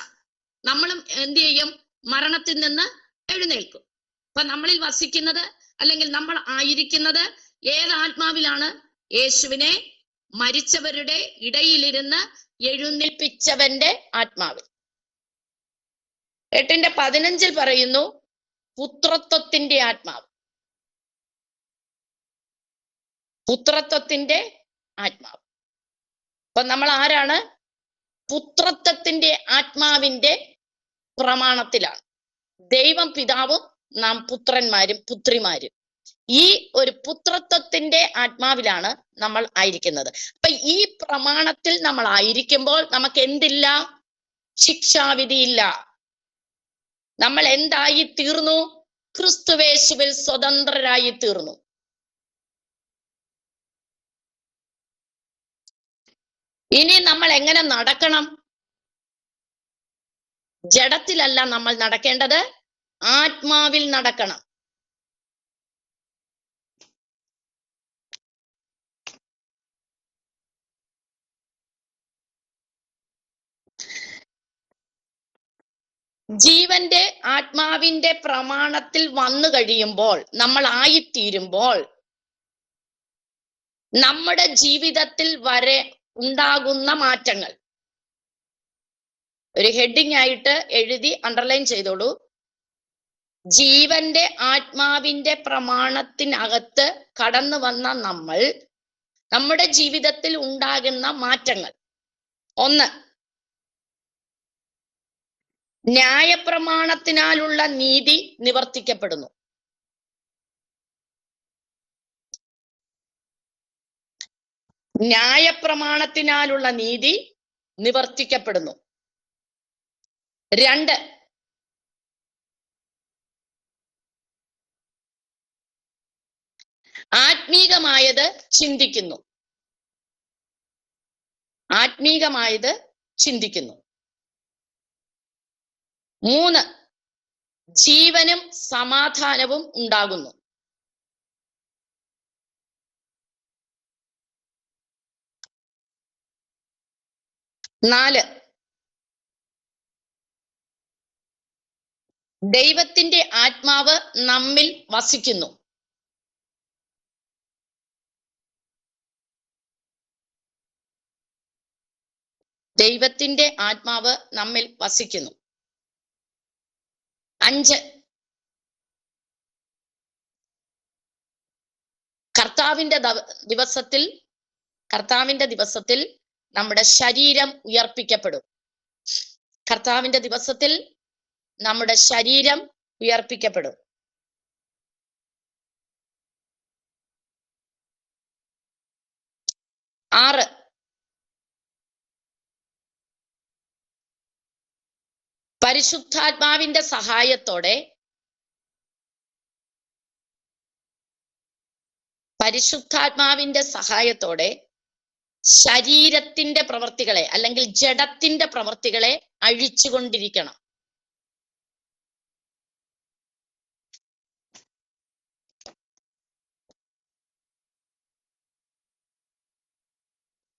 നമ്മളും എന്ത് ചെയ്യും? മരണത്തിൽ നിന്ന് എഴുന്നേൽക്കും. അപ്പൊ നമ്മളിൽ വസിക്കുന്നത് അല്ലെങ്കിൽ നമ്മൾ ആയിരിക്കുന്നത് ഏത് ആത്മാവിലാണ്? യേശുവിനെ മരിച്ചവരുടെ ഇടയിലിരുന്ന് എഴുന്നേൽപ്പിച്ചവന്റെ ആത്മാവിൽ. 8:15 പറയുന്നു, പുത്രത്വത്തിന്റെ ആത്മാവ്. പുത്രത്വത്തിന്റെ ആത്മാവ്. അപ്പൊ നമ്മൾ ആരാണ്? പുത്രത്വത്തിന്റെ ആത്മാവിന്റെ പ്രമാണത്തിലാണ്. ദൈവം പിതാവും നാം പുത്രന്മാരും പുത്രിമാരും. ഈ ഒരു പുത്രത്വത്തിന്റെ ആത്മാവിലാണ് നമ്മൾ ആയിരിക്കുന്നത്. അപ്പൊ ഈ പ്രമാണത്തിൽ നമ്മൾ ആയിരിക്കുമ്പോൾ നമുക്ക് എന്തില്ല? ശിക്ഷാവിധിയില്ല. നമ്മൾ എന്തായി തീർന്നു? ക്രിസ്തുവേശുവിൽ സ്വതന്ത്രരായി തീർന്നു. ഇനി നമ്മൾ എങ്ങനെ നടക്കണം? ജഡത്തിലല്ല നമ്മൾ നടക്കേണ്ടത്, ആത്മാവിൽ നടക്കണം. ജീവന്റെ ആത്മാവിന്റെ പ്രമാണത്തിൽ വന്നു കഴിയുമ്പോൾ, നമ്മൾ ആയിത്തീരുമ്പോൾ, നമ്മുടെ ജീവിതത്തിൽ വരെ ഉണ്ടാകുന്ന മാറ്റങ്ങൾ ഒരു ഹെഡിങ് ആയിട്ട് എഴുതി അണ്ടർലൈൻ ചെയ്തോളൂ. ജീവന്റെ ആത്മാവിന്റെ പ്രമാണത്തിനകത്ത് കടന്നു വന്ന നമ്മൾ, നമ്മുടെ ജീവിതത്തിൽ ഉണ്ടാകുന്ന മാറ്റങ്ങൾ. 1, ന്യായപ്രമാണത്തിനാലുള്ള നീതി നിവർത്തിക്കപ്പെടുന്നു. ന്യായപ്രമാണത്തിനാലുള്ള നീതി നിവർത്തിക്കപ്പെടുന്നു. 2, ആത്മീകമായത് ചിന്തിക്കുന്നു. ആത്മീകമായത് ചിന്തിക്കുന്നു. 3, ജീവനും സമാധാനവും ഉണ്ടാകുന്നു. 4, ദൈവത്തിന്റെ ആത്മാവ് നമ്മിൽ വസിക്കുന്നു. ദൈവത്തിന്റെ ആത്മാവ് നമ്മിൽ വസിക്കുന്നു. 5, കർത്താവിന്റെ ദിവസത്തിൽ നമ്മുടെ ശരീരം ഉയർപ്പിക്കപ്പെടും. കർത്താവിന്റെ ദിവസത്തിൽ നമ്മുടെ ശരീരം ഉയർപ്പിക്കപ്പെടും. 6, പരിശുദ്ധാത്മാവിന്റെ സഹായത്തോടെ ശരീരത്തിന്റെ പ്രവൃത്തികളെ അല്ലെങ്കിൽ ജഡത്തിന്റെ പ്രവൃത്തികളെ അഴിച്ചുകൊണ്ടിരിക്കണം.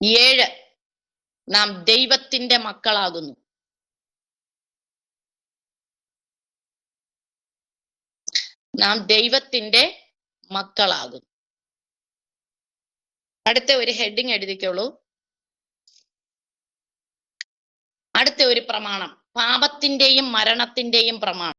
7, നാം ദൈവത്തിന്റെ മക്കളാകുന്നു. നാം ദൈവത്തിന്റെ മക്കളാകും. അടുത്ത ഒരു ഹെഡിങ് എഴുതിക്കോളൂ. അടുത്ത ഒരു പ്രമാണം, പാപത്തിന്റെയും മരണത്തിന്റെയും പ്രമാണം.